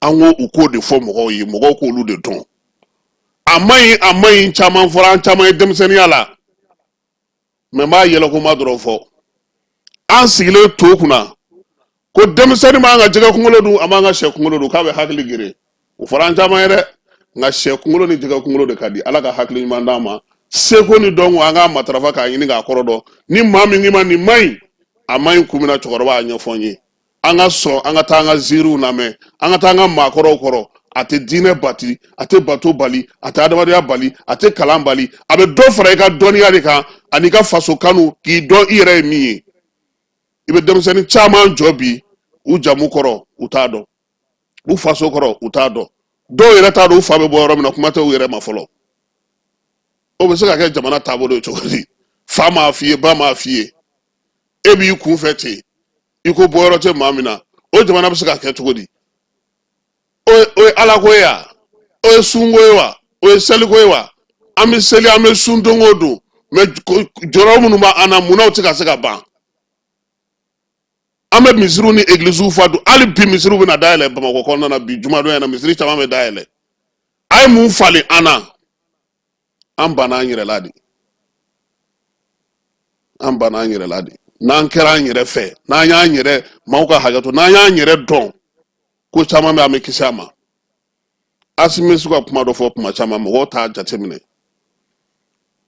an ko u k'o de fɔ mɔgɔw ye mɔgɔw k'olu de dɔn a maɲi caman fɔra an caman ye denmisɛnninya la mɛ n b'a yɛlɛkoma dɔrɔn fɔ an sigilen to kunna ko denmisɛnnin b'an ka jɛgɛ kunkolo dun a b'an ka sɛ kunkolo dun k'a bɛ hakili gere o fɔra an caman ye dɛ nka sɛ kunkolo ni jɛgɛ kunkolo de ka di ala ka hakili ɲuman d'an ma seko ni dɔnko an k'a matarafa k'a ɲini k'a kɔrɔ dɔn ni maa min k'i ma nin maɲi a maɲi kun min na cɛkɔrɔba y'a ɲɛfɔ n ye an ka sɔn an ka taa an ka ziiriw lamɛn an ka taa an ka maakɔrɔw kɔrɔ a tɛ diinɛ bati a tɛ bato bali a tɛ adamadenya bali a tɛ kalan bali a bɛ dɔ fara i ka dɔnniya de kan ani ka faso kanu k'i dɔn i yɛrɛ ye min ye i bɛ denmisɛnnin caman jɔ bi u jamu kɔrɔ u t'a dɔn u faso kɔrɔ u t'a dɔn dɔw yɛrɛ t'a dɔn u fa bɛ bɔ yɔrɔ min na kuma tɛ u yɛrɛ ma fɔlɔ o bɛ se ka kɛ jamana taabolo ye cogo di fa m'a f'i ye ba m'a f'i ye e b'i kunfɛ ten i ko bɔyɔrɔ tɛ maa min na o jamana bɛ se ka kɛ cogo di o ye alako ye wa o ye sunko ye wa o ye seliko ye wa an bɛ seli an bɛ sun don o don mɛ jɔyɔrɔ minnu b'an na munna o tɛ ka se ka ban an bɛ misiriw ni egiliziw fa don hali bi misiriw bɛna dayɛlɛ bamakɔ kɔnɔna na bi jumadon na misiri caman bɛ dayɛlɛ a ye mun falen an na an banna an yɛrɛ la de an banna an yɛrɛ la de n'an kɛra an yɛrɛ fɛ n'an y'an yɛrɛ maaw ka hakɛ to n'an y'an yɛrɛ dɔn ko caman bɛ an bɛ kisi a ma Asimi bɛ se ka kuma dɔ fɔ kuma caman mɔgɔw t'a jateminɛ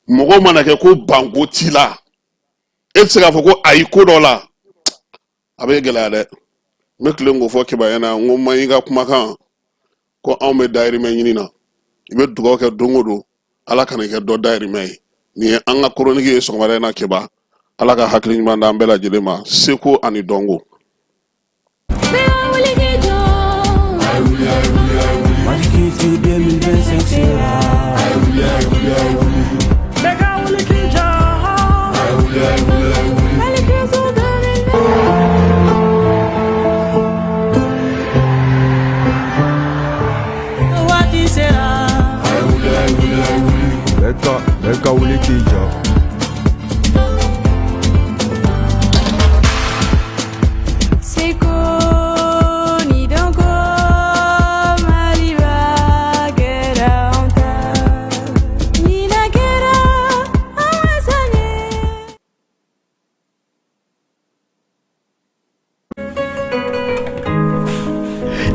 mɔgɔw mana kɛ ko banko t'i la e tɛ se k'a fɔ ko ayi ko dɔ la a bɛ gɛlɛya dɛ n bɛ tilen k'o fɔ kibaruya na n ko man ɲi ka kumakan ko anw bɛ dayirimɛ ɲini na i bɛ dugawu kɛ don o don ala kana kɛ dɔ dayirimɛ ye nin ye an ka koronigi ye sɔgɔmada in na kiba ala ka hakili ɲuman d'an bɛɛ lajɛlen ma seko ani dɔnko. Leka wuli k'i jɔ.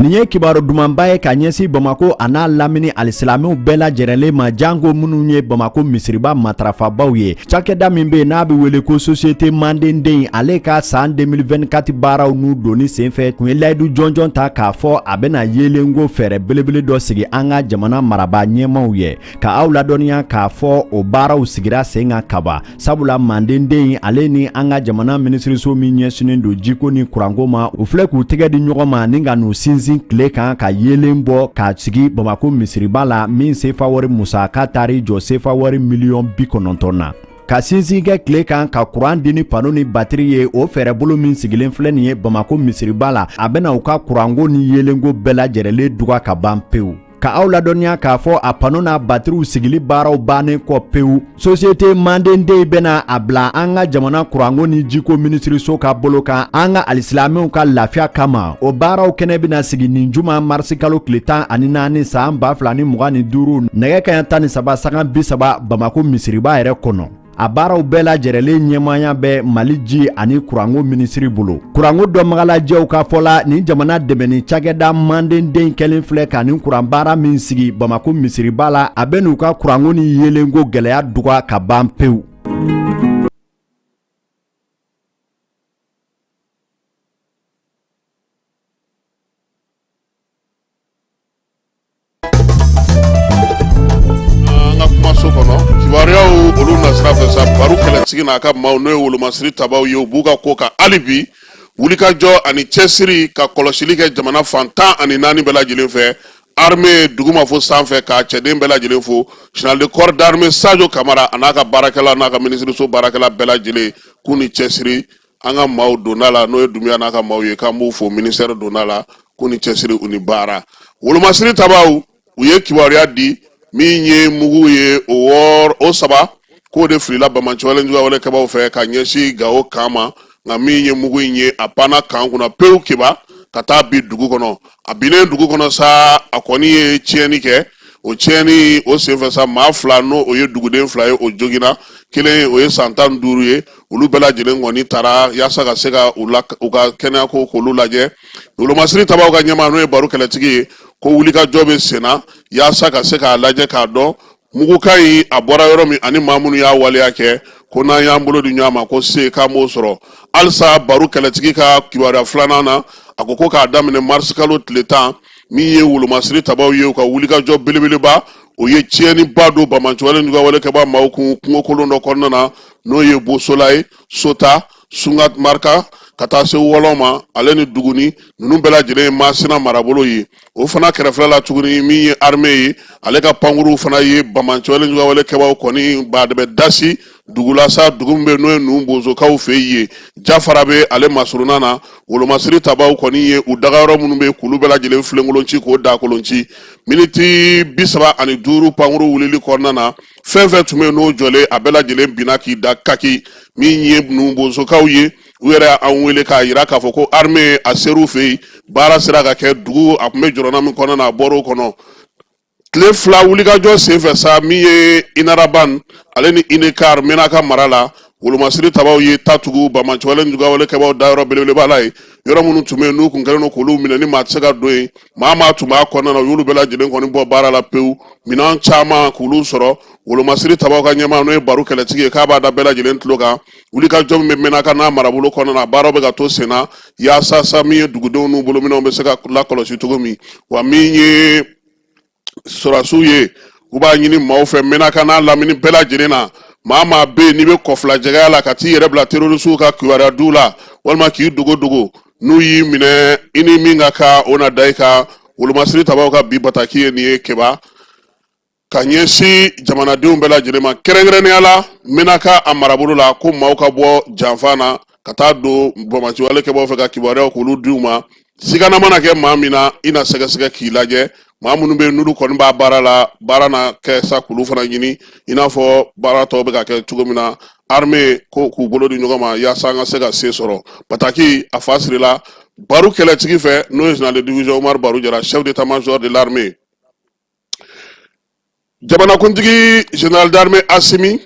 Nin ye kibaru dumanba ye ka ɲɛsin Bamako a n'a lamini alisilamɛw bɛɛ lajɛrɛlen ma jango minnu ye Bamako misiriba matarafabaw ye cakɛda min bɛ n'a bɛ wele ko société Mandenden ale ka san 2024 baaraw n'u doni senfɛ tun ye layidu jɔnjɔn ta k'a fɔ a bɛna yelenko fɛɛrɛ belebele dɔ sigi an ka jamana marabaa ɲɛmaw ye ka aw ladɔnniya k'a fɔ o baaraw sigira sen kan kaba sabula Mandenden ale ni an ka jamana minisiriso min ɲɛsinen don jiko ni kuranko ma u filɛ k'u tɛgɛ di ɲɔgɔn ma ni ka n'u sinsin tile kan ka yelen bɔ k'a sigi Bamako misiriba la min sefa wari musaka taari jɔ sefa wari $90 na ka sinsin kɛ tile kan ka kuran di ni pano ni batiri ye o fɛɛrɛ bolo min sigilen filɛ nin ye Bamako misiriba la a bɛna u ka kuranko ni yelenko bɛɛ lajɛrɛlen duga ka ban pewu ka aw ladɔnniya k'a fɔ a pano n'a batiriw sigili baaraw bannen kɔ pewu société mandenden bɛna a bila an ka jamana kuranko ni jiko minisiriso ka bolo kan an ka alisilamɛw ka lafiya kama o baaraw kɛnɛ bɛna sigi nin juma marisi kalo tile 14 san 2025 nɛgɛ kaɲa 13 saga 30 Bamako misiriba yɛrɛ kɔnɔ. A baaraw bɛɛ lajɛrɛlen ɲɛmaaya bɛ Mali ji ani kuranko minisiri bolo. Kuranko dɔnbagalajɛw ka fɔla ni jamana dɛmɛni cakɛda mandenden kɛlen filɛ ka nin kuran baara min sigi Bamako misiriba la a bɛ n'u ka kuranko ni yelenko gɛlɛya duga ka ban pewu. olu nasira fɛ sa baro kɛlɛtigi n'a ka maaw n'o ye wolomasiri tabaw ye u b'u ka ko ka hali bi wulikajɔ ani cɛsiri ka kɔlɔsili kɛ jamana fantan ani 4 bɛɛ lajɛlen fɛ armée duguma fo sanfɛ ka cɛden bɛɛ lajɛlen fo général de corps d'armée Sadio Kamara a n'a ka baarakɛla n'a ka minisiriso baarakɛla bɛɛ lajɛlen k'u ni cɛsiri an ka maaw donna la n'o ye Dunbiya n'a ka maaw ye k'an b'u fo ministère donna la k'u ni cɛsiri u ni baara wolomasiri tabaw u ye kibaruya di min ye mugu ye o saba ko de filila Bamacɔlen juguya wale kɛbaw fɛ ka ɲɛsi Gao kama nka min ye mugu in ye a panna kan kunna pewu kiba ka taa bi dugu kɔnɔ a binnen dugu kɔnɔ sa a kɔni ye tiɲɛni kɛ o tiɲɛni o senfɛ sa maa fila n'o o ye duguden fila ye o jogina kelen o ye san 15 ye olu bɛɛ lajɛlen kɔni taara yaasa ka se ka u ka kɛnɛya ko k'olu lajɛ wolomasiri tabaw ka ɲɛmaa n'o ye baro kɛlɛtigi ye ko wulikajɔ bɛ senna yaasa ka se k'a lajɛ k'a dɔn muguka in a bɔra yɔrɔ min ani maa minnu y'a waleya kɛ ko n'an y'an bolo di ɲɔgɔn ma ko se k'an b'o sɔrɔ halisa baro kɛlɛtigi ka kibaruya filanan na a ko k'a daminɛ marisi kalo tile 10 min ye wolomasiri tabaw ye u ka wulikajɔ belebeleba o ye tiɲɛniba don Bamacɔlen juguya wale kɛba maaw kun kungo kolon dɔ kɔnɔna na n'o ye Bosola ye Sota Sungat Marka ka taa se Wɔlɔ ma ale ni Duguni ninnu bɛɛ lajɛlen ye Masina marabolo ye o fana kɛrɛfɛla la tuguni min ye armée ye ale ka pankuruw fana ye Bamacɔlen juguya wale kɛbaw kɔni bɛ dasi dugula sa dugu min bɛ n'o ye Nuhu bozokaw fɛ ye Jafara bɛ ale masuruna na wolomasiri tabaw kɔni ye u dagayɔrɔ minnu bɛ k'olu bɛɛ lajɛlen filenkolonci k'o dakolonci miniti 35 pankuru wulili kɔnɔna na fɛn fɛn tun bɛ n'o jɔlen a bɛɛ lajɛlen binna k'i da kaki min ye Nuhu bozokaw ye u yɛrɛ an wele k'a yira k'a fɔ ko armée a ser'u fɛ yen baara sera ka kɛ dugu a tun bɛ jɔrɔna min kɔnɔna na a bɔr'o kɔnɔ tile fila wulikajɔ senfɛ sa min ye Inaraban ale ni Inekar Menaka mara la wolomasiri tabaw ye tatugu Bamacɔlen juguya wale kɛbaw dayɔrɔ belebeleba la ye yɔrɔ minnu tun bɛ yen n'u kun kɛlen don k'olu minɛ ni maa tɛ se ka don yen maa tun b'a kɔnɔna na u y'olu bɛɛ lajɛlen kɔni bɔ baara la pewu minɛn caman k'olu sɔrɔ wolomasiri tabaw ka ɲɛmaa n'o ye baro kɛlɛtigi ye k'a b'a da bɛɛ lajɛlen tulo kan wulikajɔ min bɛ Menaka n'a marabolo kɔnɔna na baaraw bɛ ka to sen na yaasa sa min ye dugudenw n'u bolominɛnw bɛ se ka lakɔlɔsi cogo min wa min ye Sorasiw ye u b'a ɲini maaw fɛ Menaka n'a lamini bɛɛ lajɛlen na maa bɛ yen n'i bɛ kɔfilajɛgɛya la ka t'i yɛrɛ bila terrorisiw ka kibaruya diw la walima k'i dogo n'u y'i minɛ i ni min ka kan o na da i kan wolomasiri tabaw ka bi bataki ye nin ye kɛba ka ɲɛsin jamanadenw bɛɛ lajɛlen ma kɛrɛnkɛrɛnnenya la Menaka a marabolo la ko maaw ka bɔ janfa na ka taa don Bamacɔlen kɛbaw fɛ ka kibaruyaw k'olu diw ma sigana mana kɛ maa min na i na sɛgɛsɛgɛ k'i lajɛ maa minnu bɛ yen n'olu kɔni b'a baara la baara na kɛ sa k'olu fana ɲini i n'a fɔ baara tɔw bɛ ka kɛ cogo min na armée ko k'u bolo di ɲɔgɔn ma yaasa an ka se ka se sɔrɔ bataki a fa sirila baro kɛlɛtigi fɛ n'o ye général de division Umar Baru Jara chef d'état-major de l'armée jamanakuntigi général d'armée Asimi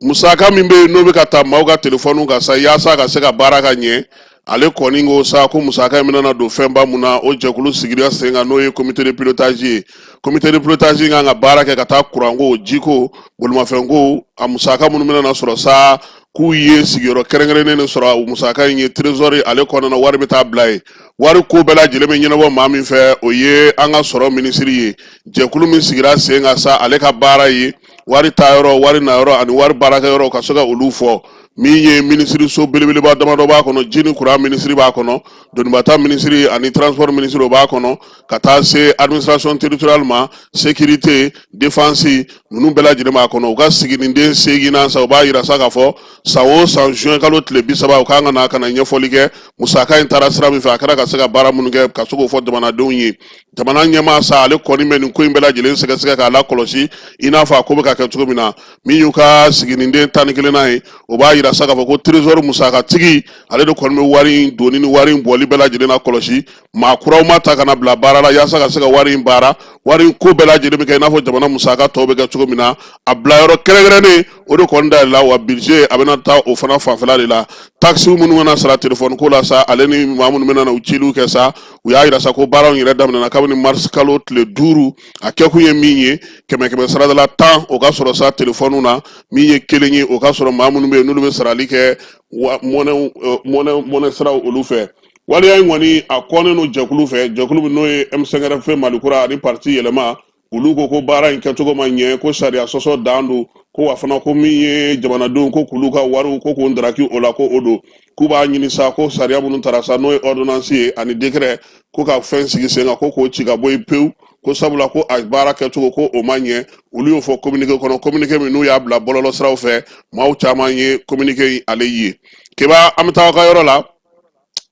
musaka min bɛ yen n'o bɛ ka taa maaw ka téléphone kan sa yaasa ka se ka baara ka ɲɛ ale kɔni ko sa ko musaka min nana don fɛnba mun na o jɛkulu sigira sen kan n'o ye comité de pilotage ye comité de pilotage kan ka baara kɛ ka taa kuranko jiko bolimafɛnko a musaka minnu bɛna sɔrɔ sa k'u ye sigiyɔrɔ kɛrɛnkɛrɛnnen sɔrɔ musaka in ye trésor ale kɔnɔna wari bɛ taa bila ye wari ko bɛɛ lajɛlen bɛ ɲɛnabɔ maa min fɛ o ye an ka sɔrɔ minisiri ye jɛkulu min sigira sen kan sa ale ka baara ye wari ta yɔrɔ wari na yɔrɔ ani wari baarakɛ yɔrɔ ka se ka olu fɔ min ye ministre so belebeleba damadɔ b'a kɔnɔ jini kura ministre b'a kɔnɔ donibata ministre ani transport ministre o b'a kɔnɔ ka taa se administration territoriale ma sécurité défense ninnu bɛɛ lajɛlen b'a kɔnɔ u ka sigininden 8 nan sa u b'a yira sa k'a fɔ san o san juin kalo tile 30 u kan ka na ka na ɲɛfɔli kɛ musaka in taara sira min fɛ a kɛra ka se ka baara minnu kɛ ka se k'o fɔ jamanadenw ye jamana ɲɛmaa sa ale kɔni bɛ nin ko in bɛɛ lajɛlen sɛgɛsɛgɛ k'a lakɔlɔsi i n'a fɔ a ko bɛ ka kɛ cogo min na min y'u ka sigininden 11 ye o b'a yira sa k'a fɔ ko trésor musakatigi ale de kɔni bɛ wari in donni ni wari in bɔli bɛɛ lajɛlen na kɔlɔsi maa kuraw ma ta ka na bila baara la yaasa ka se ka wari in baara wari in ko bɛɛ lajɛlen bɛ kɛ i n'a fɔ jamana musaka tɔw bɛ kɛ cogo min na a bila yɔrɔ kɛrɛnkɛrɛnnen o de kɔni dayɛlɛ la wa budget a bɛna taa o fana fanfɛla de la taxe minnu mana sara téléphone ko la sa ale ni maa minnu bɛna na u ciliw kɛ sa u y'a yira sa ko baaraw yɛrɛ daminɛna kabini mars kalo tile 5 a kɛkun ye min ye 100 saradala 10 o ka sɔrɔ sa téléphone na min ye 1 ye o ka sɔrɔ maa minnu bɛ yen n'olu bɛ sarali kɛ mɔnɛ siraw olu fɛ waliya in kɔni a kɔnnen no jɛkulu fɛ jɛkulu min n'o ye M5RFP Malikura ani parti yɛlɛma olu ko baara in kɛcogo ma ɲɛ ko sariya sɔsɔ dan don ko wa fana ko min ye jamanadenw ko k'olu ka wariw ko k'o ndaraki o la ko o don k'u b'a ɲini sa ko sariya minnu tara sa n'o ye ordonnance ye ani décret ko ka fɛn sigi sen kan ko k'o ci ka bɔ yen pewu ko sabula ko a baara kɛcogo ko o ma ɲɛ olu y'o fɔ communiqué kɔnɔ communiqué min n'u y'a bila bɔlɔlɔ siraw fɛ maaw caman ye communiqué in ale ye keba an bɛ taa ka yɔrɔ la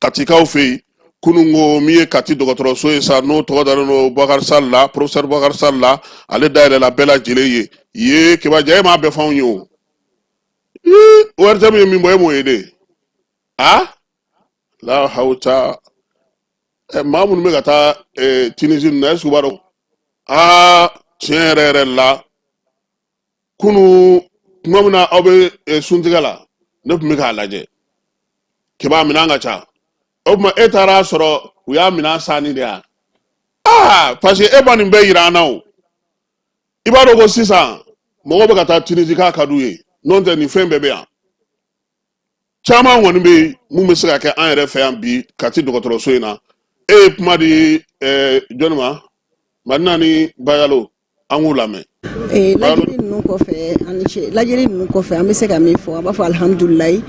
katikaw fɛ yen kunun ko min ye kati dɔgɔtɔrɔso ye sa n'o tɔgɔ dalen no Bakari Sall la professeur Bakari Sall la ale dayɛlɛ la bɛɛ lajɛlen ye keba ja e m'a bɛɛ f'anw ye o ORTM ye min bɔ e m'o ye de la hawta maa minnu bɛ ka taa Tunisie na est-ce que u b'a dɔn tiɲɛ yɛrɛ yɛrɛ la kunun tuma min na aw bɛ suntigɛ la ne tun bɛ k'a lajɛ keba minɛn ka ca o tuma e taara sɔrɔ u y'a minɛn sanni de ya parce que e ma nin bɛɛ yira an na o i b'a dɔn ko sisan mɔgɔw bɛ ka taa Tunisie k'a ka d'u ye n'o tɛ nin fɛn bɛɛ bɛ yan caman kɔni bɛ yen mun bɛ se ka kɛ an yɛrɛ fɛ yan bi Kati dɔgɔtɔrɔso in na e ye kuma di jɔnni ma Madina ni Bayalo an k'u lamɛn. Lajɛli ninnu kɔfɛ ani cɛ lajɛli ninnu kɔfɛ an bɛ se ka min fɔ an b'a fɔ alihamudulilayi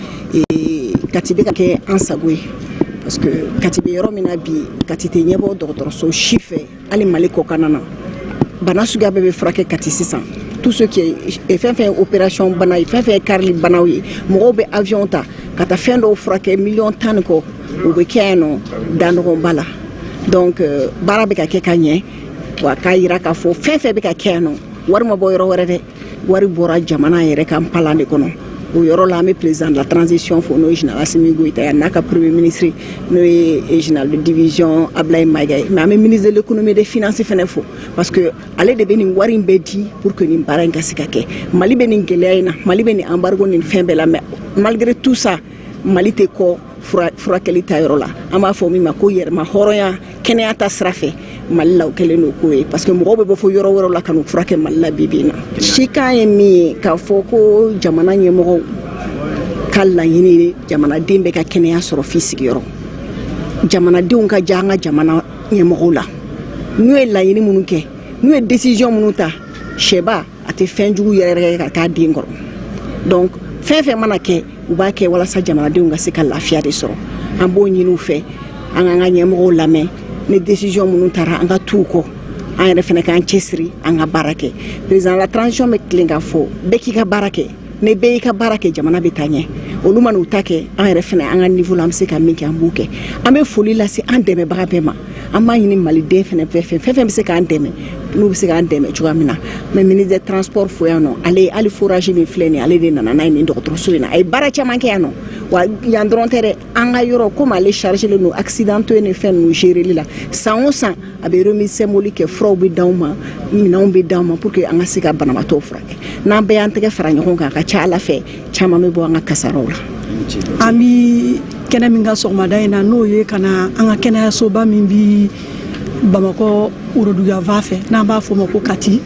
Kati bɛ ka kɛ an sago ye parce que Kati bɛ yɔrɔ min na bi Kati tɛ ɲɛbɔ dɔgɔtɔrɔso si fɛ hali Mali kɔkan na bana suguya bɛɛ bɛ furakɛ Kati sisan tout ce qui est fɛn fɛn opération bana ye fɛn fɛn ye karili banaw ye mɔgɔw bɛ avion ta ka taa fɛn dɔw furakɛ 10,000 kɔ o bɛ kɛ yan nɔ danɔgɔnba la donc baara bɛ ka kɛ ka ɲɛ wa k'a yira k'a fɔ fɛn fɛn bɛ ka kɛ yan nɔ wari ma bɔ yɔrɔ wɛrɛ dɛ wari bɔra jamana yɛrɛ ka palan de kɔnɔ o yɔrɔ la an bɛ président de la transition fo n'o ye général Assimi Goïta ye n'a ka premier ministre n'o ye général de division Ablaye Maiga ye mais an bɛ ministre de l'économie et des finances fɛnɛ fo parce que ale de bɛ nin wari in bɛɛ di pour que nin baara in ka se ka kɛ Mali bɛ nin gɛlɛya in na Mali bɛ nin embargo nin fɛn bɛɛ la mais malgré tout ça Mali tɛ kɔ furakɛli ta yɔrɔ la an b'a fɔ min ma ko yɛrɛma hɔrɔnya kɛnɛya ta sira fɛ Mali la o kɛlen don k'o ye parce que mɔgɔw bɛ bɔ fɔ yɔrɔ wɛrɛw la ka n'u furakɛ Mali la bi bi in na sikan ye min ye k'a fɔ ko jamana ɲɛmɔgɔw ka laɲini ye jamanaden bɛ ka kɛnɛya sɔrɔ f'i sigiyɔrɔ jamanadenw ka diya an ka jamana ɲɛmɔgɔw la n'u ye laɲini minnu kɛ n'u ye décision minnu ta sɛba a tɛ fɛn jugu yɛrɛ ka k'a den kɔrɔ donc fɛn fɛn mana kɛ u b'a kɛ walasa jamanadenw ka se ka lafiya de sɔrɔ an b'o ɲini u fɛ an k'an ka ɲɛmɔgɔw lamɛn ni décision minnu taara an ka t'u kɔ an yɛrɛ fɛnɛ k'an cɛsiri an ka baara kɛ président la transition bɛ tilen k'a fɔ bɛɛ k'i ka baara kɛ ni bɛɛ y'i ka baara kɛ jamana bɛ taa ɲɛ olu ma n'u ta kɛ an yɛrɛ fɛnɛ an ka niveau la an bɛ se ka min kɛ an b'o kɛ an bɛ foli lase an dɛmɛbaga bɛɛ ma an b'a ɲini maliden fɛnɛ fɛn fɛn bɛ se k'an dɛmɛ n'u bɛ se k'an dɛmɛ cogoya min na mais ministre des transports fo yan nɔ ale hali forage min filɛ nin ye ale de nana n'a ye nin dɔgɔtɔrɔso in na a ye baara caman kɛ yan nɔ wa yan dɔrɔn tɛ dɛ an ka yɔrɔ komi ale chargelen don accident ye ni fɛn ninnu géreli la san o san a bɛ remise symbolique kɛ furaw bɛ d'anw ma minɛnw bɛ d'anw ma pour que an ka se ka banabaatɔw furakɛ n'an bɛɛ y'an tɛgɛ fara ɲɔgɔn kan a ka ca ala fɛ caman bɛ bɔ an ka kasaraw la. an bi kɛnɛ min ka sɔgɔmada in na n'o ye ka na an ka kɛnɛyasoba min bi Bamakɔ Woroduguyanfan fɛ n'an b'a fɔ o ma ko Kati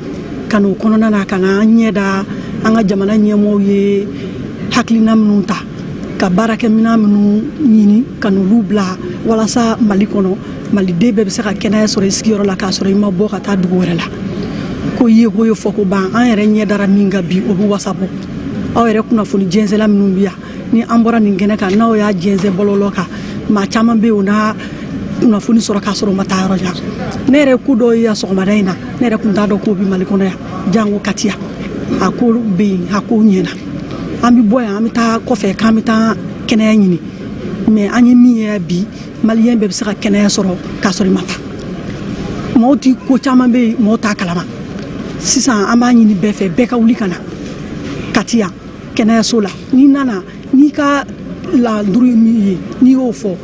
ka n'o kɔnɔna na ka na an ɲɛ da an ka jamana ɲɛmɔgɔw ye hakilina minnu ta ka baarakɛminɛn minnu ɲini ka n'olu bila walasa Mali kɔnɔ maliden bɛɛ bɛ se ka kɛnɛya sɔrɔ i sigiyɔrɔ la k'a sɔrɔ i ma bɔ ka taa dugu wɛrɛ la ko ye ko ye fɔ ko ban an yɛrɛ ɲɛ dara min ka bi o bɛ wasa bɔ aw yɛrɛ kunnafoni jɛnsɛnla minnu bi yan ni an bɔra nin kɛnɛ kan n'aw y'a jɛnsɛn bɔlɔlɔ kan maa caman bɛ yen o n'a kunnafoni sɔrɔ k'a sɔrɔ u ma taa yɔrɔ jan ne yɛrɛ ko dɔ ye sɔgɔmada in na ne yɛrɛ tun t'a dɔn k'o bɛ Mali kɔnɔ yan jango Katiya a ko bɛ yen a ko ɲɛna an bɛ bɔ yan an bɛ taa kɔfɛ k'an bɛ taa kɛnɛya ɲini mais an ye min ye bi maliyɛn bɛɛ bɛ se ka kɛnɛya sɔrɔ k'a sɔrɔ i ma taa mɔgɔw ti ko caman bɛ yen mɔgɔw t'a kalama sisan an b'a ɲini bɛɛ fɛ bɛɛ ka wuli ka na Katiya kɛnɛyaso la n'i nana n'i ka laduru ye min ye n'i y'o fɔ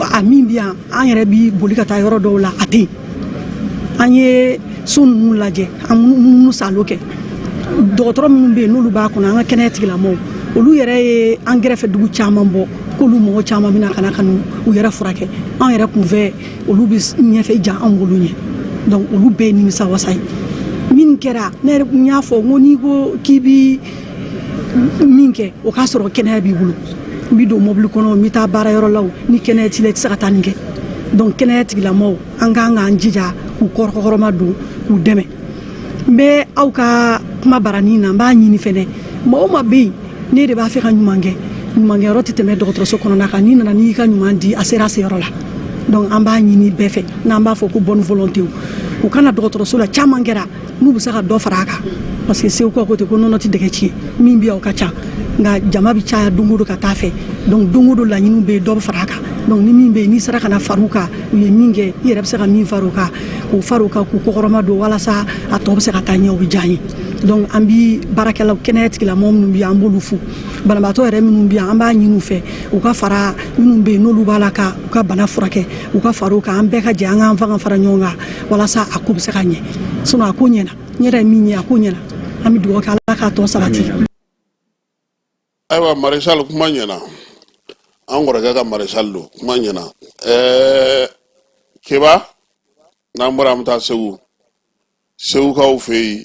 a min bɛ yan an yɛrɛ bi boli ka taa yɔrɔ dɔw la a tɛ yen an ye so ninnu lajɛ an minnu salo kɛ dɔgɔtɔrɔ minnu bɛ yen n'olu b'a kɔnɔ an ka kɛnɛya tigilamɔgɔw olu yɛrɛ ye an gɛrɛfɛ dugu caman bɔ k'olu mɔgɔ caman bɛna ka na ka u yɛrɛ furakɛ an yɛrɛ kun fɛ olu bɛ ɲɛfɛ jan an bolo ɲɛ donc olu bɛɛ ye nimisa wasa ye min kɛra ne yɛrɛ kun y'a fɔ n ko n'i ko k'i bi min kɛ o k'a sɔrɔ kɛnɛya b'i bolo n bɛ don mobili kɔnɔ n bɛ taa baarayɔrɔ la ni kɛnɛya t'i la i tɛ se ka taa nin kɛ donc kɛnɛya tigilamɔgɔw an k'an k'an jija k'u kɔrɔkɔrɔma don k'u dɛmɛ n bɛ aw ka kuma baranin na n b'a ɲini fɛnɛ mɔgɔ ma bɛ yen ne de b'a fɛ ka ɲuman kɛ ɲumankɛyɔrɔ tɛ tɛmɛ dɔgɔtɔrɔso kɔnɔna kan n'i nana n'i ka ɲuman di a sera a seyɔrɔ la donc an b'a ɲini bɛɛ fɛ n'an b'a fɔ ko bonne volonté u kana dɔgɔtɔrɔso la caman kɛra n'u bɛ se ka dɔ fara a kan parce que segu ka ko ten ko nɔnɔ tɛ dɛgɛ tiɲɛ min bɛ yan o ka ca nka jama bɛ caya don o don ka taa fɛ donc don o don laɲiniw bɛ yen dɔ bɛ fara a kan donc ni min bɛ yen n'i sera ka na fara u kan u ye min kɛ i yɛrɛ bɛ se ka min fara u kan k'u fara u kan k'u kɔkɔrɔma don walasa a tɔ bɛ se ka taa ɲɛ o bɛ diya an ye donc an bi baarakɛlaw kɛnɛya tigilamɔgɔ minnu bɛ yan an b'olu fo banabaatɔ yɛrɛ minnu bɛ yan an b'a ɲini u fɛ u ka fara minnu bɛ yen n'olu b'a la ka u ka bana furakɛ u ka fara u kan an bɛɛ ka jɛ an k'an fa ka fara ɲɔgɔn kan walasa a ko bɛ se ka ɲɛ sinon a ko ɲɛna n yɛrɛ ye min ye a ko ɲɛna an bɛ dugawu kɛ ala k'a tɔ sabati. ayiwa maréchal kuma ɲɛna an kɔrɔkɛ ka maréchal don kuma ɲɛna Keba n'an bɔra an bɛ taa segukaw fɛ yen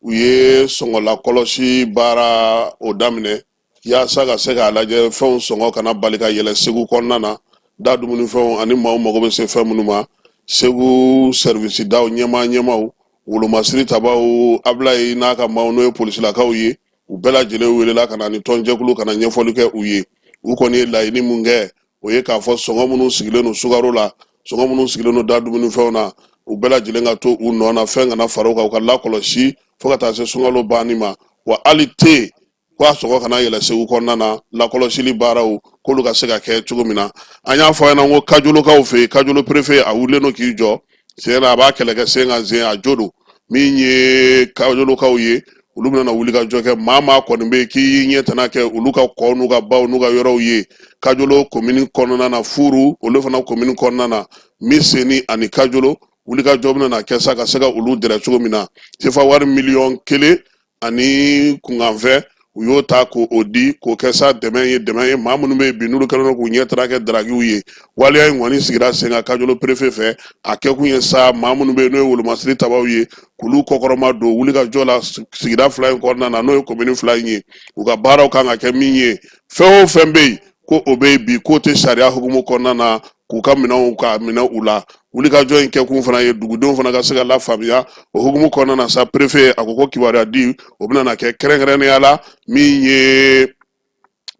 u ye sɔngɔla kɔlɔsi baara o daminɛ yaasa ka se k'a lajɛ fɛnw sɔngɔ kana bali ka yɛlɛ Segu kɔnɔna na da dumunifɛnw ani maaw mago bɛ se fɛn minnu ma Segu service daw ɲɛmaw wolomasiri tabaw Ablayi n'a ka maaw n'o ye polisilakaw ye u bɛɛ lajɛlen welela ka na ni tɔnjɛkulu ka na ɲɛfɔli kɛ u ye u kɔni ye laɲini mun kɛ o ye k'a fɔ sɔngɔ minnu sigilen don sukaro la sɔngɔ minnu sigilen don da dumunifɛnw na u bɛɛ lajɛlen ka to u nɔ na fɛn kana fara u kan u ka lakɔlɔsi fo ka taa se sunkalo banni ma wa hali te ko a sɔngɔ kana yɛlɛ Segu kɔnɔna na lakɔlɔsili baaraw k'olu ka se ka kɛ cogo min na an y'a fɔ ɲɛna ko Kajolokaw fɛ yen Kajolo préfet a wulilen don k'i jɔ sen na a b'a kɛlɛ kɛ sen kan sen a jo don min ye Kajolokaw ye olu bɛna wuli ka jɔ kɛ maa kɔni bɛ yen k'i ɲɛ tɛna kɛ olu ka kɔ n'u ka baw n'u ka yɔrɔw ye Kajolo commune kɔnɔna na Furu olu fana commune kɔnɔna na Miseni ani Kajolo wuli ka jɔ bɛna kɛ sa ka se ka olu dɛrɛ cogo min na sefa wari $1,000,000 ani kunkanfɛ u y'o ta k'o di k'o kɛ sa dɛmɛ ye maa minnu bɛ yen bi n'olu kɛlen don k'u ɲɛ tɛna kɛ daragiw ye waliya in kɔni sigira sen kan Kajolo préfet fɛ a kɛ kun ye sa maa minnu bɛ yen n'o ye wolomasiri tabaw ye k'olu kɔkɔrɔma don wuli ka jɔ la sigida fila in kɔnɔna na n'o ye commune fila in ye u ka baaraw kan ka kɛ min ye fɛn o fɛn bɛ yen ko o bɛ yen bi k'o tɛ sariya hukumu kɔnɔna na k'u ka minɛnw ka minɛ u la wuli ka jɔ in kɛ kun fana ye dugudenw fana ka se ka lafaamuya o hukumu kɔnɔna na sa préfet a ko ko kibaruya di o bɛna na kɛ kɛrɛnkɛrɛnnenya la min ye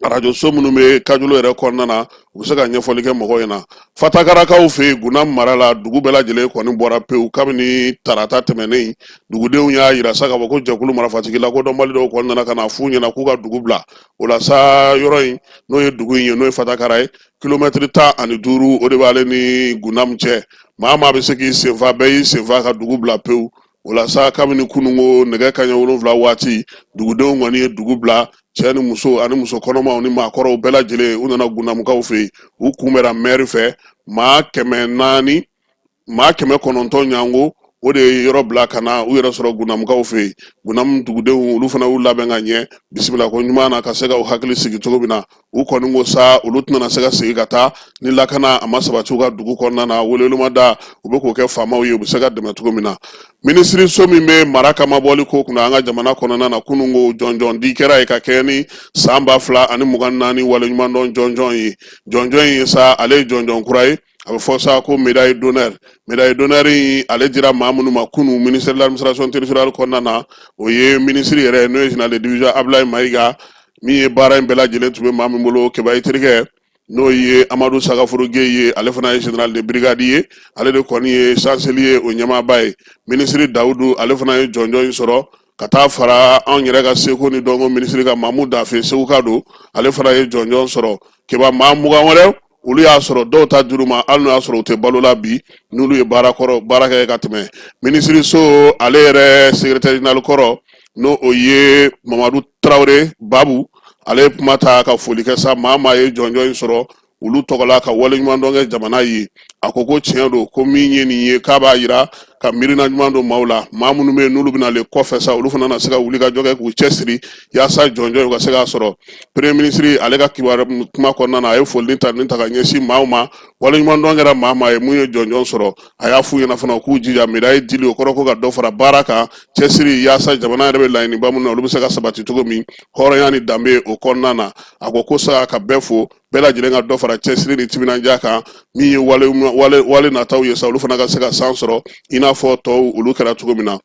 radio so minnu bɛ Kajolo yɛrɛ kɔnɔna na u bɛ se ka ɲɛfɔli kɛ mɔgɔw ɲɛna Fatakarakaw fɛ yen Guna mara la dugu bɛɛ lajɛlen kɔni bɔra pewu kabini tarata tɛmɛnen dugudenw y'a yira sa ka fɔ ko jɛkulu marafatigi la ko dɔnbali dɔw kɔnɔna na ka na f'u ɲɛna k'u ka dugu bila o la sa yɔrɔ in n'o ye dugu in ye n'o ye Fatakara ye kilomɛtiri 15 o de b'ale ni Gunam cɛ maa bɛ se k'i senfa bɛɛ y'i senfa ka dugu bila pewu o la sa kabini kunungo nɛgɛ kaɲɛ 7 waati dugudenw kɔni ye dugu bila cɛ ni muso ani muso kɔnɔmaw ni maakɔrɔw bɛɛ lajɛlen u nana Gunamukaw fɛ yen u kunbɛra maire fɛ maa 400 maa 900 ɲango o de ye yɔrɔ bila ka na u yɛrɛ sɔrɔ Gunamukaw fɛ yen Gunam dugudenw olu fana y'u labɛn ka ɲɛ bisimila ko ɲuman na ka se ka u hakili sigi cogo min na u kɔni ko sa olu tɛna se ka segin ka taa ni lakana a ma sabati u ka dugu kɔnɔna na weleluma da u bɛ k'o kɛ faamaw ye u bɛ se ka dɛmɛ cogo min na minisiri so min bɛ mara kama bɔli ko kunna an ka jamana kɔnɔna na kunungo jɔnjɔn di kɛra ye ka kɛ ni san 2024 waleɲuman dɔn jɔnjɔn ye jɔnjɔn ye sa ale ye jɔnjɔn kura ye a bɛ fɔ sa ko médaille d'honneur in ale dira maa minnu ma kunu ministère de l'administration territoriale kɔnɔna na o ye ministre yɛrɛ n'o ye général de division Ablayi Mayiga min ye baara in bɛɛ lajɛlen tun bɛ maa min bolo kɛba i terikɛ n'o ye Amadu Sagaforo Gueye ye ale fana ye général de brigade ye ale de kɔni ye chancelier o ɲɛmaaba ye ministre Dawudu ale fana ye jɔnjɔn in sɔrɔ ka taa fara anw yɛrɛ ka seko ni dɔnko ministre ka Mamu Dafe Segu ka don ale fana ye jɔnjɔn sɔrɔ kɛba maa 20 wɛrɛ olu y'a sɔrɔ dɔw ta juru ma hali n'o y'a sɔrɔ u tɛ balo la bi n'olu ye baara kɛ ka tɛmɛ ministre so ale yɛrɛ secrétaire général kɔrɔ n'o o ye Mamadu Traoré Babu ale kuma ta ka foli kɛ sa maa ye jɔnjɔn in sɔrɔ olu tɔgɔla ka waleɲuman dɔn kɛ jamana ye a ko tiɲɛ don ko min ye nin ye k'a b'a yira ka miirina ɲuman don maaw la maa minnu bɛ yen n'olu bɛna le kɔfɛ sa olu fana na se ka wuli ka jɔ kɛ k'u cɛsiri yaasa jɔnjɔn u ka se k'a sɔrɔ premier ministre ale ka kibaruya kuma kɔnɔna na a ye foli ta ka ɲɛsin maaw ma waleɲuman dɔn kɛra maa ye mun ye jɔnjɔn sɔrɔ a y'a f'u ɲɛna fana k'u jija médaille dili o kɔrɔ ko ka dɔ fara baara kan cɛsiri yaasa jamana yɛrɛ bɛ laɲiniba minnu na olu bɛ se ka sabati cogo min hɔrɔnya ni danbe o kɔnɔna na a ko sa ka bɛɛ fo bɛɛ lajɛlen ka dɔ fara cɛsiri ni timinandiya kan min ye wale nataw ye sa olu fana ka se ka san sɔrɔ i n'a fɔ tɔw olu kɛra cogo min na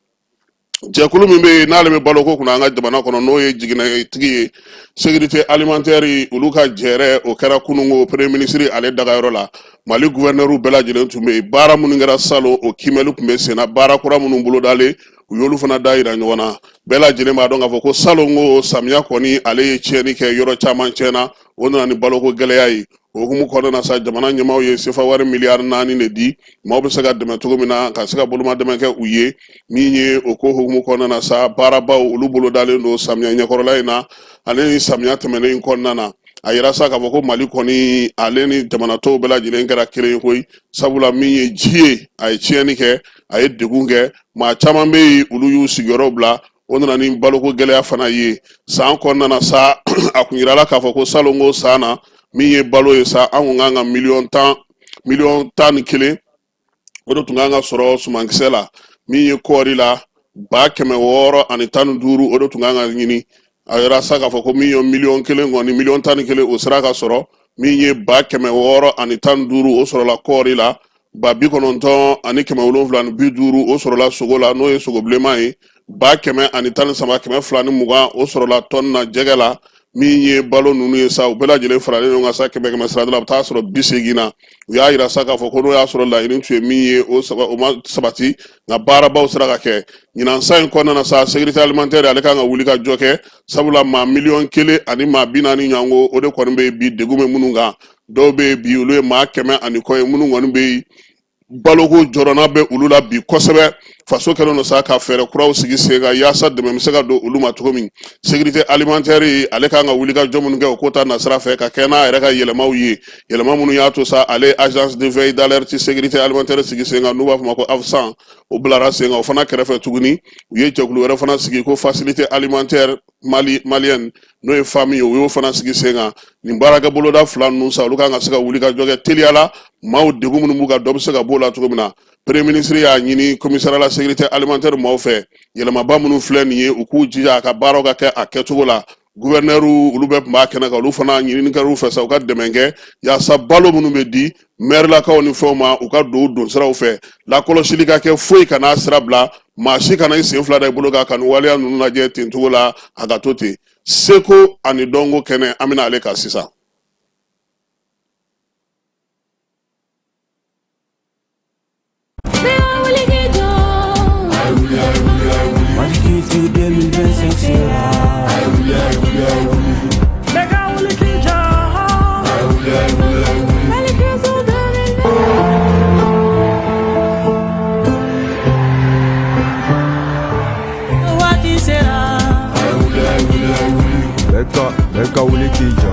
jɛkulu min bɛ yen n'ale bɛ baloko kunna an ka jamana kɔnɔ n'o ye jiginnatigi ye sécurité alimentaire olu ka jɛrɛ o kɛra kunungo premier ministre ale dagayɔrɔ la Mali gouverneur bɛɛ lajɛlen tun bɛ yen baara minnu kɛra salon o kimɛli tun bɛ senna baara kura minnu bolo dalen u y'olu fana da yira ɲɔgɔn na bɛɛ lajɛlen b'a dɔn k'a fɔ ko salon ko samiya kɔni ale ye tiɲɛni kɛ yɔrɔ caman tiɲɛna o nana ni baloko gɛlɛya ye o hukumu kɔnɔna na sa jamana ɲɛmaaw ye sefa wari miliyari 4 de di maaw bɛ se ka dɛmɛ cogo min na ka se ka bolomadɛmɛ kɛ u ye min ye o ko hukumu kɔnɔna na sa baarabaw olu bolo dalen don samiya ɲɛkɔrɔla in na ale ni samiya tɛmɛnen in kɔnɔna na a yira sa k'a fɔ ko Mali kɔni ale ni jamana tɔw bɛɛ lajɛlen kɛra kelen ye koyi sabula min ye ji ye a ye tiɲɛni kɛ a ye degun kɛ maa caman bɛ yen olu y'u sigiyɔrɔ bila o nana ni baloko gɛlɛya fana ye san kɔnɔna na sa a kun yirala k'a fɔ ko salon ko san na min ye balo ye sa an kun kan ka miliyɔn tan ni kelen o de tun kan ka sɔrɔ sumankisɛ la min ye kɔɔri la 615 o de tun kan ka ɲini a yira sa k'a fɔ ko min ye miliyɔn 1 kɔni miliyɔn 11 o sera ka sɔrɔ min ye 615 o sɔrɔla kɔɔri la 9,750 o sɔrɔla sogo la n'o ye sogo bilenman ye 113 220 o sɔrɔla tɔni na jɛgɛ la min ye balo ninnu ye sa u bɛɛ lajɛlen faralen ɲɔgɔn kan sa 100 sira la u bɛ taa sɔrɔ 80 na u y'a yira sa k'a fɔ ko n'o y'a sɔrɔ laɲini tun ye min ye o ma sabati nka baarabaw sera ka kɛ ɲinan sa in kɔnɔna na sa sécurité alimentaire ale kan ka wuli ka jɔ kɛ sabula maa 1,000,000 ani maa 40 ɲɔgɔn o de kɔni bɛ bi degun bɛ minnu kan dɔw bɛ yen bi olu ye maa 100 ani kɔ ye minnu kɔni bɛ yen baloko jɔrɔna bɛ olu la bi kosɛbɛ faso kɛlen don sa ka fɛɛrɛ kuraw sigi sen kan yaasa dɛmɛ bɛ se ka don olu ma cogo min sécurité alimentaire ale kan ka wuli ka jɔ minnu kɛ o ko ta nasira fɛ ka kɛ n'a yɛrɛ ka yɛlɛmaw ye yɛlɛma minnu y'a to sa ale agence de veille d'alerte sécurité alimentaire sigi sen kan n'u b'a fɔ ma ko AFSAN o bilara sen kan o fana kɛrɛfɛ tuguni u ye jɛkulu wɛrɛ fana sigi ko facilité alimentaire malienne n'o ye famille o y'o fana sigi sen kan nin baarakɛ boloda fila ninnu sa olu kan ka se ka wuli ka jɔ kɛ teliya la maaw degun minnu b'u ka dɔ bɛ se ka b'o la cogo min na premier ministre y'a ɲini commissariat la sécurité alimentaire maaw fɛ yɛlɛmaba minnu filɛ nin ye u k'u jija a ka baaraw ka kɛ a kɛcogo la gouverneur olu bɛɛ tun b'a kɛnɛ kan olu fana ɲininikɛlaw fɛ sa u ka dɛmɛ kɛ yaasa balo minnu bɛ di maire lakaw ni fɛnw ma u ka don don siraw fɛ lakɔlɔsili ka kɛ foyi kana sira bila maa si kana i sen fila da i bolo kan ka nin waleya ninnu lajɛ ten cogo la a ka to ten seko ani dɔnko kɛnɛ an bɛna ale kan sisan. Leka wuli k'i jɔ.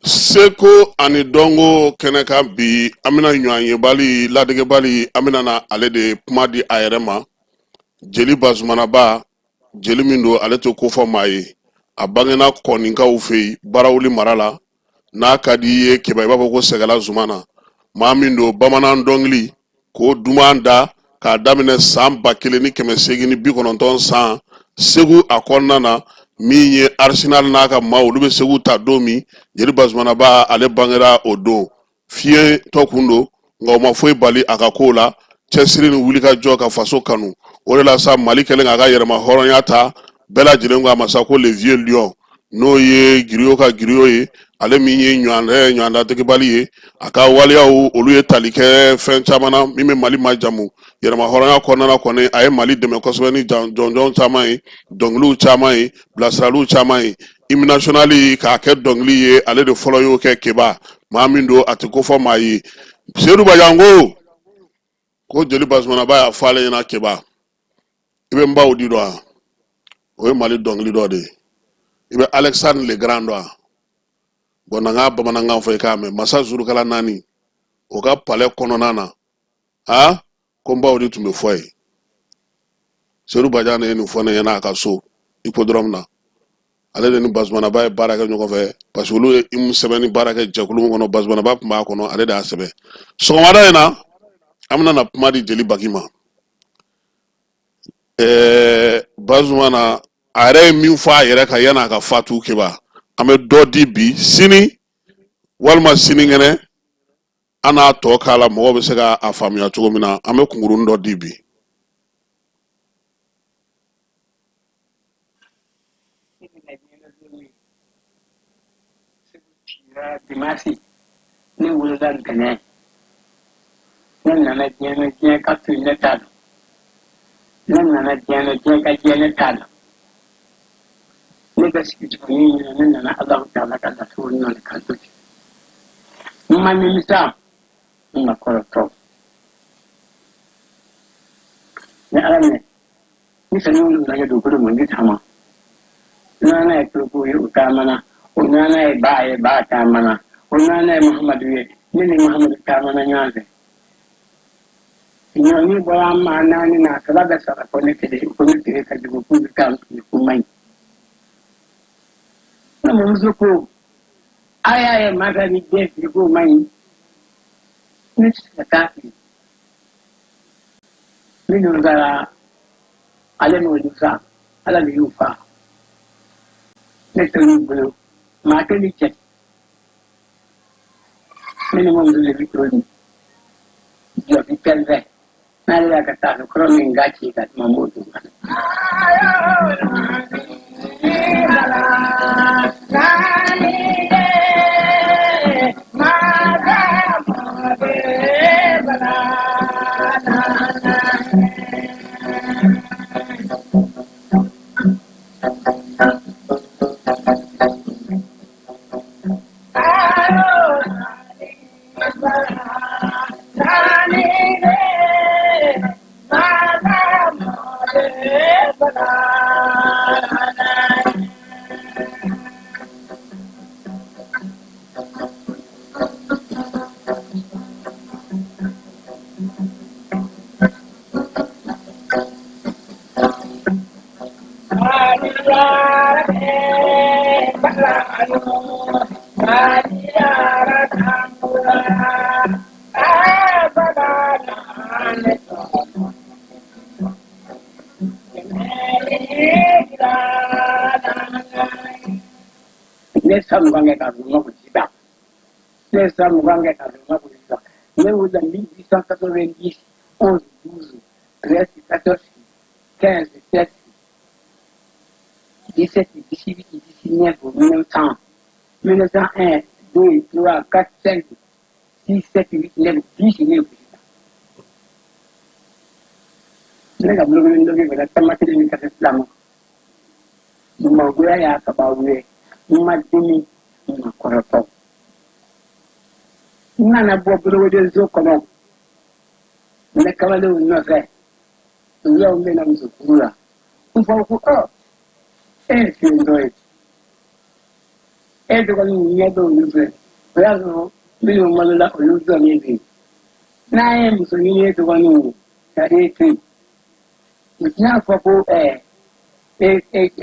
Seko ani dɔnko kɛnɛ kan bi an bɛna ɲɔgɔn ye bali ladɛgebali an bɛna na ale de kuma di a yɛrɛ ma jeli Bazumanaba jeli min don ale tɛ ko fɔ maa ye a bangena kɔninkaw fɛ yen barawuli mara la n'a ka di i ye kɛmɛ i b'a fɔ ko sɛgɛla Zumana maa min don bamanan dɔnkili k'o duman da k'a daminɛ san 1890 san segu a kɔnɔna na min ye Arsenal n'a ka maaw olu bɛ segu ta don min Jeli Bazumana Ba ale bangera o don fiɲɛ tɔ kun don nka o ma foyi bali a ka kow la cɛsiri ni wulikajɔ ka faso kanu o de la sa Mali kɛlen k'a ka yɛrɛma hɔrɔnya ta bɛɛ lajɛlen ko a ma sa ko le vieux lion n'o ye griot ka griot ye ale min ye ɲɔgɔndatigibali ye a ka waleyaw olu ye tali kɛ fɛn caman na min bɛ Mali majamu yɛrɛma hɔrɔnya kɔnɔna kɔni a ye Mali dɛmɛ kosɛbɛ ni jɔnjɔn caman ye dɔnkiliw caman ye bilasiraliw caman ye hymne national k'a kɛ dɔnkili ye ale de fɔlɔ y'o kɛ Keba maa min don a tɛ ko fɔ maa ye Seydou Badian ko Jeli Bazumana Ba y'a fɔ ale ɲɛna Keba i bɛ n baw di dɔ wa o ye Mali dɔnkili dɔ de ye i bɛ Alexandre le Grand dɔ wa bon na n ka bamanankan fɔ i k'a mɛn Masa Zurukala 4 o ka palais kɔnɔna na ko n baw de tun bɛ fɔ ye Seydou Badian ye nin fɔ ne ɲɛna a ka so hippodrome na ale de ni Bazumana Ba ye baara kɛ ɲɔgɔn fɛ parce que olu ye hymne sɛbɛnni baara kɛ jɛkulu min kɔnɔ Bazumana Ba tun b'a kɔnɔ ale de y'a sɛbɛn sɔgɔmada in na an bɛna na kuma di Jeli Baki ma Bazumana a yɛrɛ ye min fɔ a yɛrɛ kan yanni a ka fatu Keba an bɛ dɔ di bi sini walima sinikɛnɛ an n'a tɔ k'a la mɔgɔw bɛ se k'a faamuya cogo min na an bɛ kunkurunin dɔ di bi. Dimasi ne wolola Ntɛnɛn ne nana diɲɛ na diɲɛ ka to ne t'a dɔn ne nana diɲɛ na diɲɛ ka diɲɛ ne t'a dɔn ne ka sigi tuguni ɲina ne nana Alahu Taala ka lafiyaw nɔli ka to ten n ma nimisa n ma kɔrɔtɔ ni Ala minɛ ni sani wolo lajɛ dugukolo mun di taama nana ye toroko ye o taamana o nana ye ba taamana o nana ye Muhammadu ye ne ni Muhammadu taamana ɲɔgɔn fɛ ni bɔra an ma naani na saba bɛ sara fɔ ne kelen ko ne tere ka jugu k'u bɛ taa ko man ɲi ne mamuso ko a y'a ye masa ni den fili k'o man ɲi ne tɛ se ka taa fili minnu taara ale n'olu sa Ala de y'u fa ne teriw bolo maa kelen cɛ minnu mamuso de bi to jɔ bi pɛlɛ n'ale y'a ka taa fɛ kɔrɔ min ka ci ka tuma m'o dun kan Mais vous avez 1890, 11, 12, 13, 14, 15, 17, 17, 18, 19, 1900, 1901, 2, 3, 4, 5, 6, 7, 8, 9, 10, 9. Je vais vous dire que la thématique de l'islam, je m'en vais à Kabaoué, je m'en vais à Koroto. Nana bobro de zokono ne kawale no fe yo me na mzukura ufoku ndoi do ni yedo ni fe yazo mi no malala o yuzo ni bi na ye muso ni yedo wanu ya eti na foku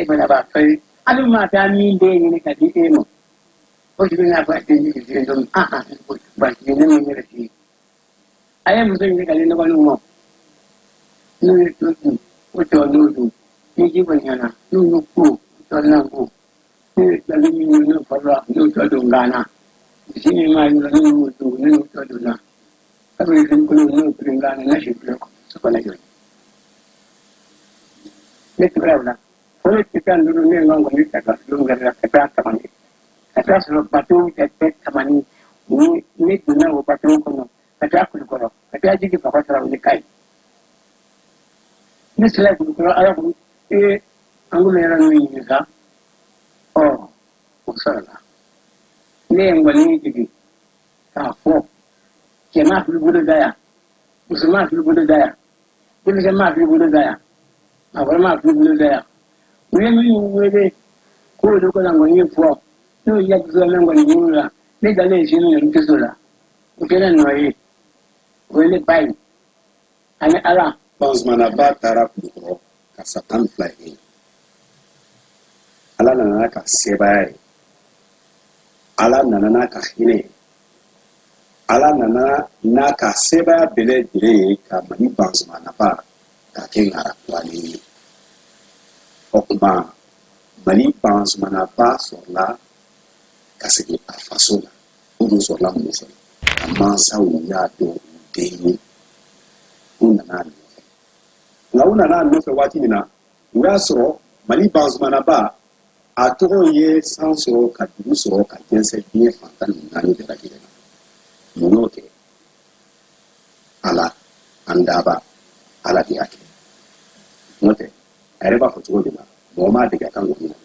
bana ba fe alu ma ta mi de ni ka di emo o ti na ba te ni di ndo ba ni ne me resi aye muso ni ka ni no no no ni tu o to no do ni ji ban yana nu ku to nan ku ni da ni ni fara nu to don gana shi ne ma ni nu to don na abin da kun nu kun gana na shi ko su kana yi ne tura ko ne kan duru ne ngon ni ta ka duru ga ta ta mani ta su batu ta ta mani ni duna o batu ko no ta ku ko ta ji ki pa ta ni kai ni sele ku ko ara ku angu ne ran ni ga o sala ne ngwani ji ta ko ke ma ku gudu daya musulma ku gudu daya kun ga ma ku gudu daya a ma ku gudu daya wele ko do ko ngwani fo no ya ku zo ngwani yura ne da le shi ne ku so la ku ke nan noyi wele bai ani ala Banzmana ba tara kudukoro ka satan fly ala nana ka sebaye ala nana ka hine ala nana na ka sebaya bele dire ka mani banzmana ba ka ke ngara kwani okuma mani banzmana ba sorla ka segi afasola udu sorla muso amansa unya do deni unana launa na no fe wati nina nga soro mali banzumana ba atoro ye sanso ka dugu soro ka jense bien fantan nani de la gilena monoke ala andaba ala di ake note areba fotugo dina mo ma de kan go dina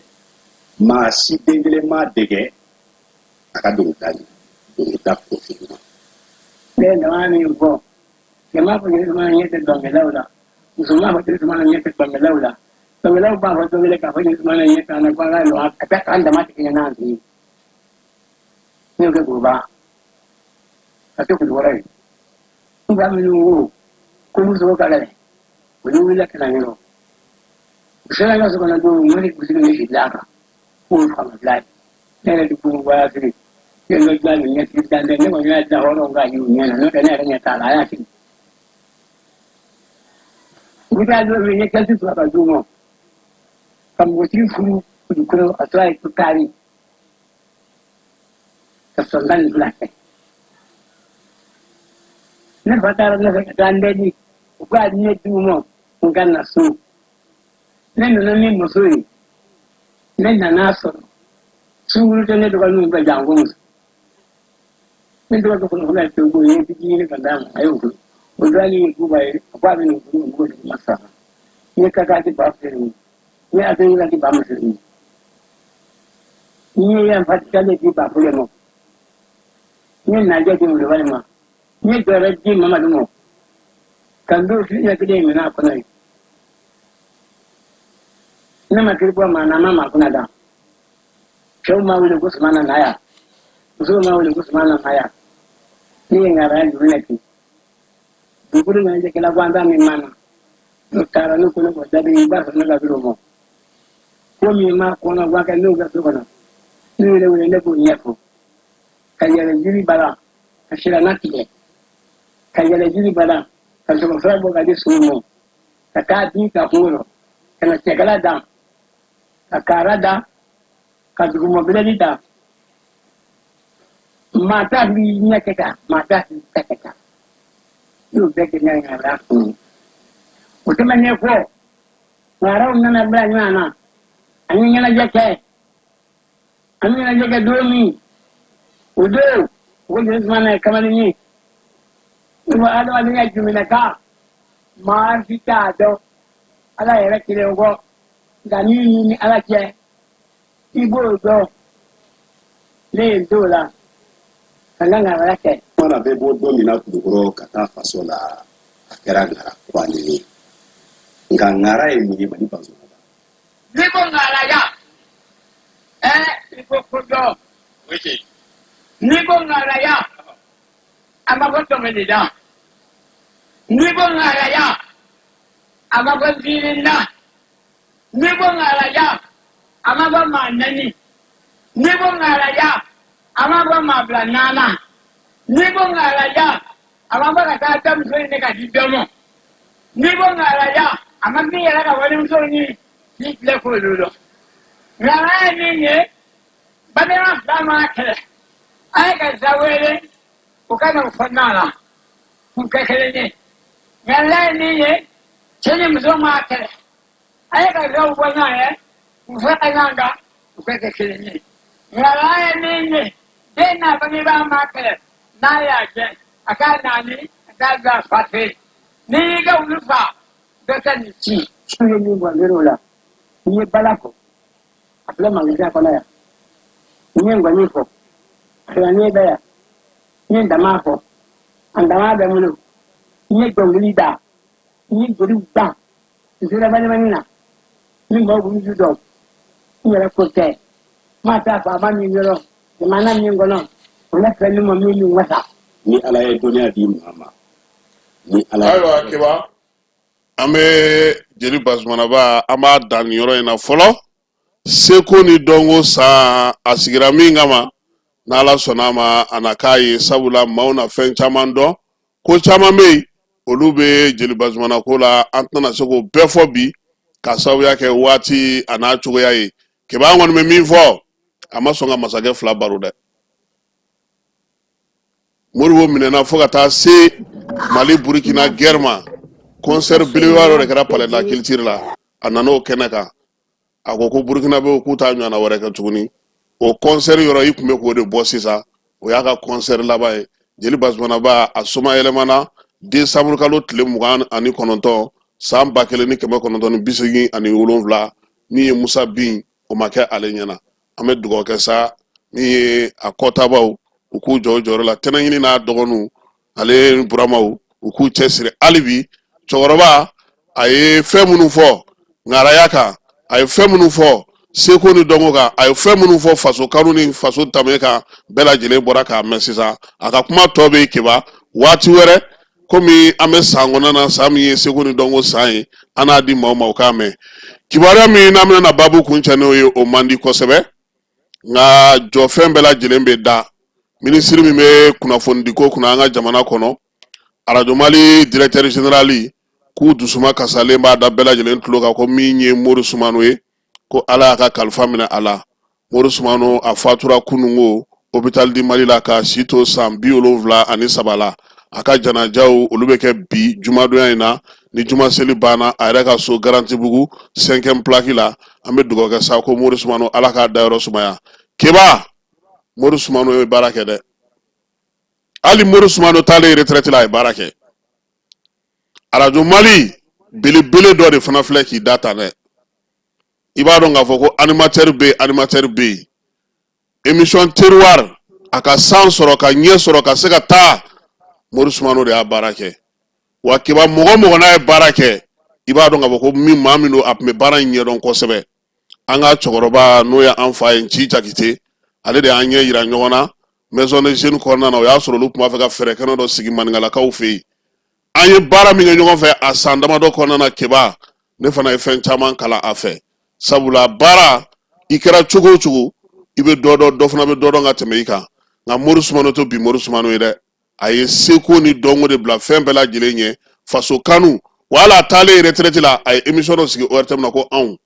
ma si dengele ma dege aka do dani do ta ko fina ne ndani ko kema ko ni ma yete do ngelaula musulman ko tiri mana nyete bangelaula bangelaula ba ko wele ka ko mana nyete ana ko ga no ata kan da mati ina nanti ne ko ba ato ko wala ni ba mi no ko mu so ka le ko ni wala kana ni no sala ga so kana do mari ko sini ni laka ko fa ma lai ne le ko wa sini ne le ga ni nyete dan ne ko ni da ho no ga yu ni na no ka ne ne ta la ya sini Kita ada banyak kali suara cuma, kamu mesti furu, kalau asal itu kari, kesandan belakang. Nih batal nih kesandan ni, bukan ni cuma, bukan nasu. Nih nani musui, nih nanaso, sungguh tu ni tukar ni berjanggung. Nih tukar tu pun boleh tu, ini begini kadang, ayo tu. Udani kubai apa ni kubai masalah. Ini kakak di bawah sini. Ini ada yang lagi bawah sini. Ini yang pasti di bawah sini. Ini naja di luar mana. Ini berat di mana dulu. Kandu sini ada yang mana apa ni. Ini macam apa mana mana apa nada. Jauh mau lugus mana naya. Jauh mau lugus mana naya. Ini ngarai dulu lagi. Bukuru nganje kila kwanda mi mana nutara nuko nuko dabi ba na ga biro mo ko mi ma ko na wa ka no ga so kono ni le ne ko nyefo kayele jiri bala ashira nakile kayele jiri bala ka so fa bo ga di sumo ka di ka huro kana tegala da ka karada ka dugu mo bele da mata bi nyaketa mata taketa you beg the young and what am I here for? I don't know a black man. I'm going to get I'm going to get do me. We do. What is man coming in me? I don't want to in a car. Marficado. I like to go. The new I like Ibo go. Lay do that. And then I like it. Mana be bo do mina kudukoro kata fasola akera ngara kwani nga ngara e muni mani bazo Nipo ngara ya nipo kudo wiki nipo ngara ya amagoto menida nipo ngara ya amagoto dirinda nipo ngara ya amago manani nipo ngara ya amago mablanana Nibo ngaraja, amamba kata tam soi ne kadi domo. Nibo ngaraja, amambi yara ka wali musoni. ni le ko lolo ngara ni ne badena fama kele ay ga zawele ko kana fanana ko kele ne ngara ni ne chene mzo ma kele ay ga zaw bana ye ko fananga ko kele ne ngara ni ne dena bani ba ma kele na ya je aka nani aka za fate ni ga ulufa dota ni ci shine ni ngwangero la ni balako apla mangja kona ya ni ngwani ko ala ni ba ya ni ndama ko andama ba mulu ni gongli da ni gori da zira bani manina ni mo bu ju do ni ra ko te mata fa ba ni ngero mana ni ngono ona fele mo mi ni wasa ni ala ye dunia di mama ni ala ayo akiba ame jeli basmana ba ama dan yoro ina folo seko ni dongo sa asigira mingama na ala sonama anakai sabula mauna fen chamando ko chamame olube jeli basmana ko la antana seko befo bi ka sabu yake wati anachugo yayi ke ba ngon me min fo ama songa masage fla barude moriwo minena foka ta se Mali Burkina Germa concert biliwaro de kara pale la culture la anano kenaka akoko Burkina be ku ta nyana wareka tuguni o concert yoro yikume ko de bossisa o yaka concert la ba jeli basmana ba asuma elemana décembre kalo tle mugan ani kononto samba kele ni keme kononto ni bisigi ani wolonvla ni Musa Bin o make ale nyana amed dugo ke sa ni akota baw uku jojo la tenani na dogonu ale buramaw uku chesire alibi chogoroba ay femunu fo ngara yaka ay femunu fo seko ni dongoga ay femunu fo faso kanuni faso tameka bela jele boraka mesisa aka kuma tobe kiba wati were komi ame sangona na sami seko ni dongo sai ana di mawma kame kibara mi namna na babu kunchane o mandi kosebe nga jo fembela jelembe da ministre mi me kuna fondiko kuna anga jamana kono arajo mali directeur générali ku dusuma kasale ba da bela jelen tuloka ko minye moru sumano e ko ala ka kalfa mina ala moru sumano a fatura kunungo hôpital di mali la ka sito sam biolonvla ani sabala aka jana jaw olubeke bi juma do yana ni juma seli bana ayaka so garanti bugu 5e plaque la ambe dugo ka sa ko moru sumano ala ka dairo sumaya keba moru sumano e barake de ali moru sumano tale retraite la e barake arajo mali bele do de fana fleki data ne ibado nga foko animateur B émission terroir aka sans soro ka nye soro ka seka ta moru sumano de a barake wa kiba mogo na e barake ibado nga foko mi mamino apme bara nye don ko sebe anga chogoroba no ya anfa en chi jakite ale de anye yira nyona maison de jeune corner na ya soro lu kuma feka fere kana do sigi mangala ka ufi anye bara mi nyon fe asandama do corner na keba ne fana e fen chaman kala afe sabula bara ikera chugo ibe do fana be dodo nga temeika nga moru sumano to bi moru sumano ide aye seko ni dongo de bla fen bela jilenye faso kanu wala tale retraite la ay émission sigi ortem na ko an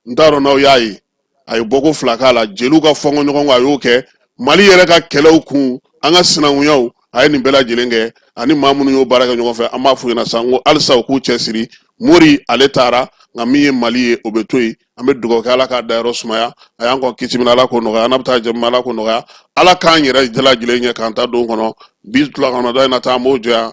ndaro na yayi ay bogo flaka la jeluga fongo nyongo ayoke mali yere ka kelew kun anga sinanguyaw ay ni bela jilenge ani mamunu yo baraka nyongo fe ama fu na sango alsa ku chesiri mori aletara nga miye mali obetoi ambe dugo kala ka dairo sumaya ayango kitimina la ko no ga nabta jamala ko no ga ala kan yere dela jilenge kanta do kono biztula kono da na ta moja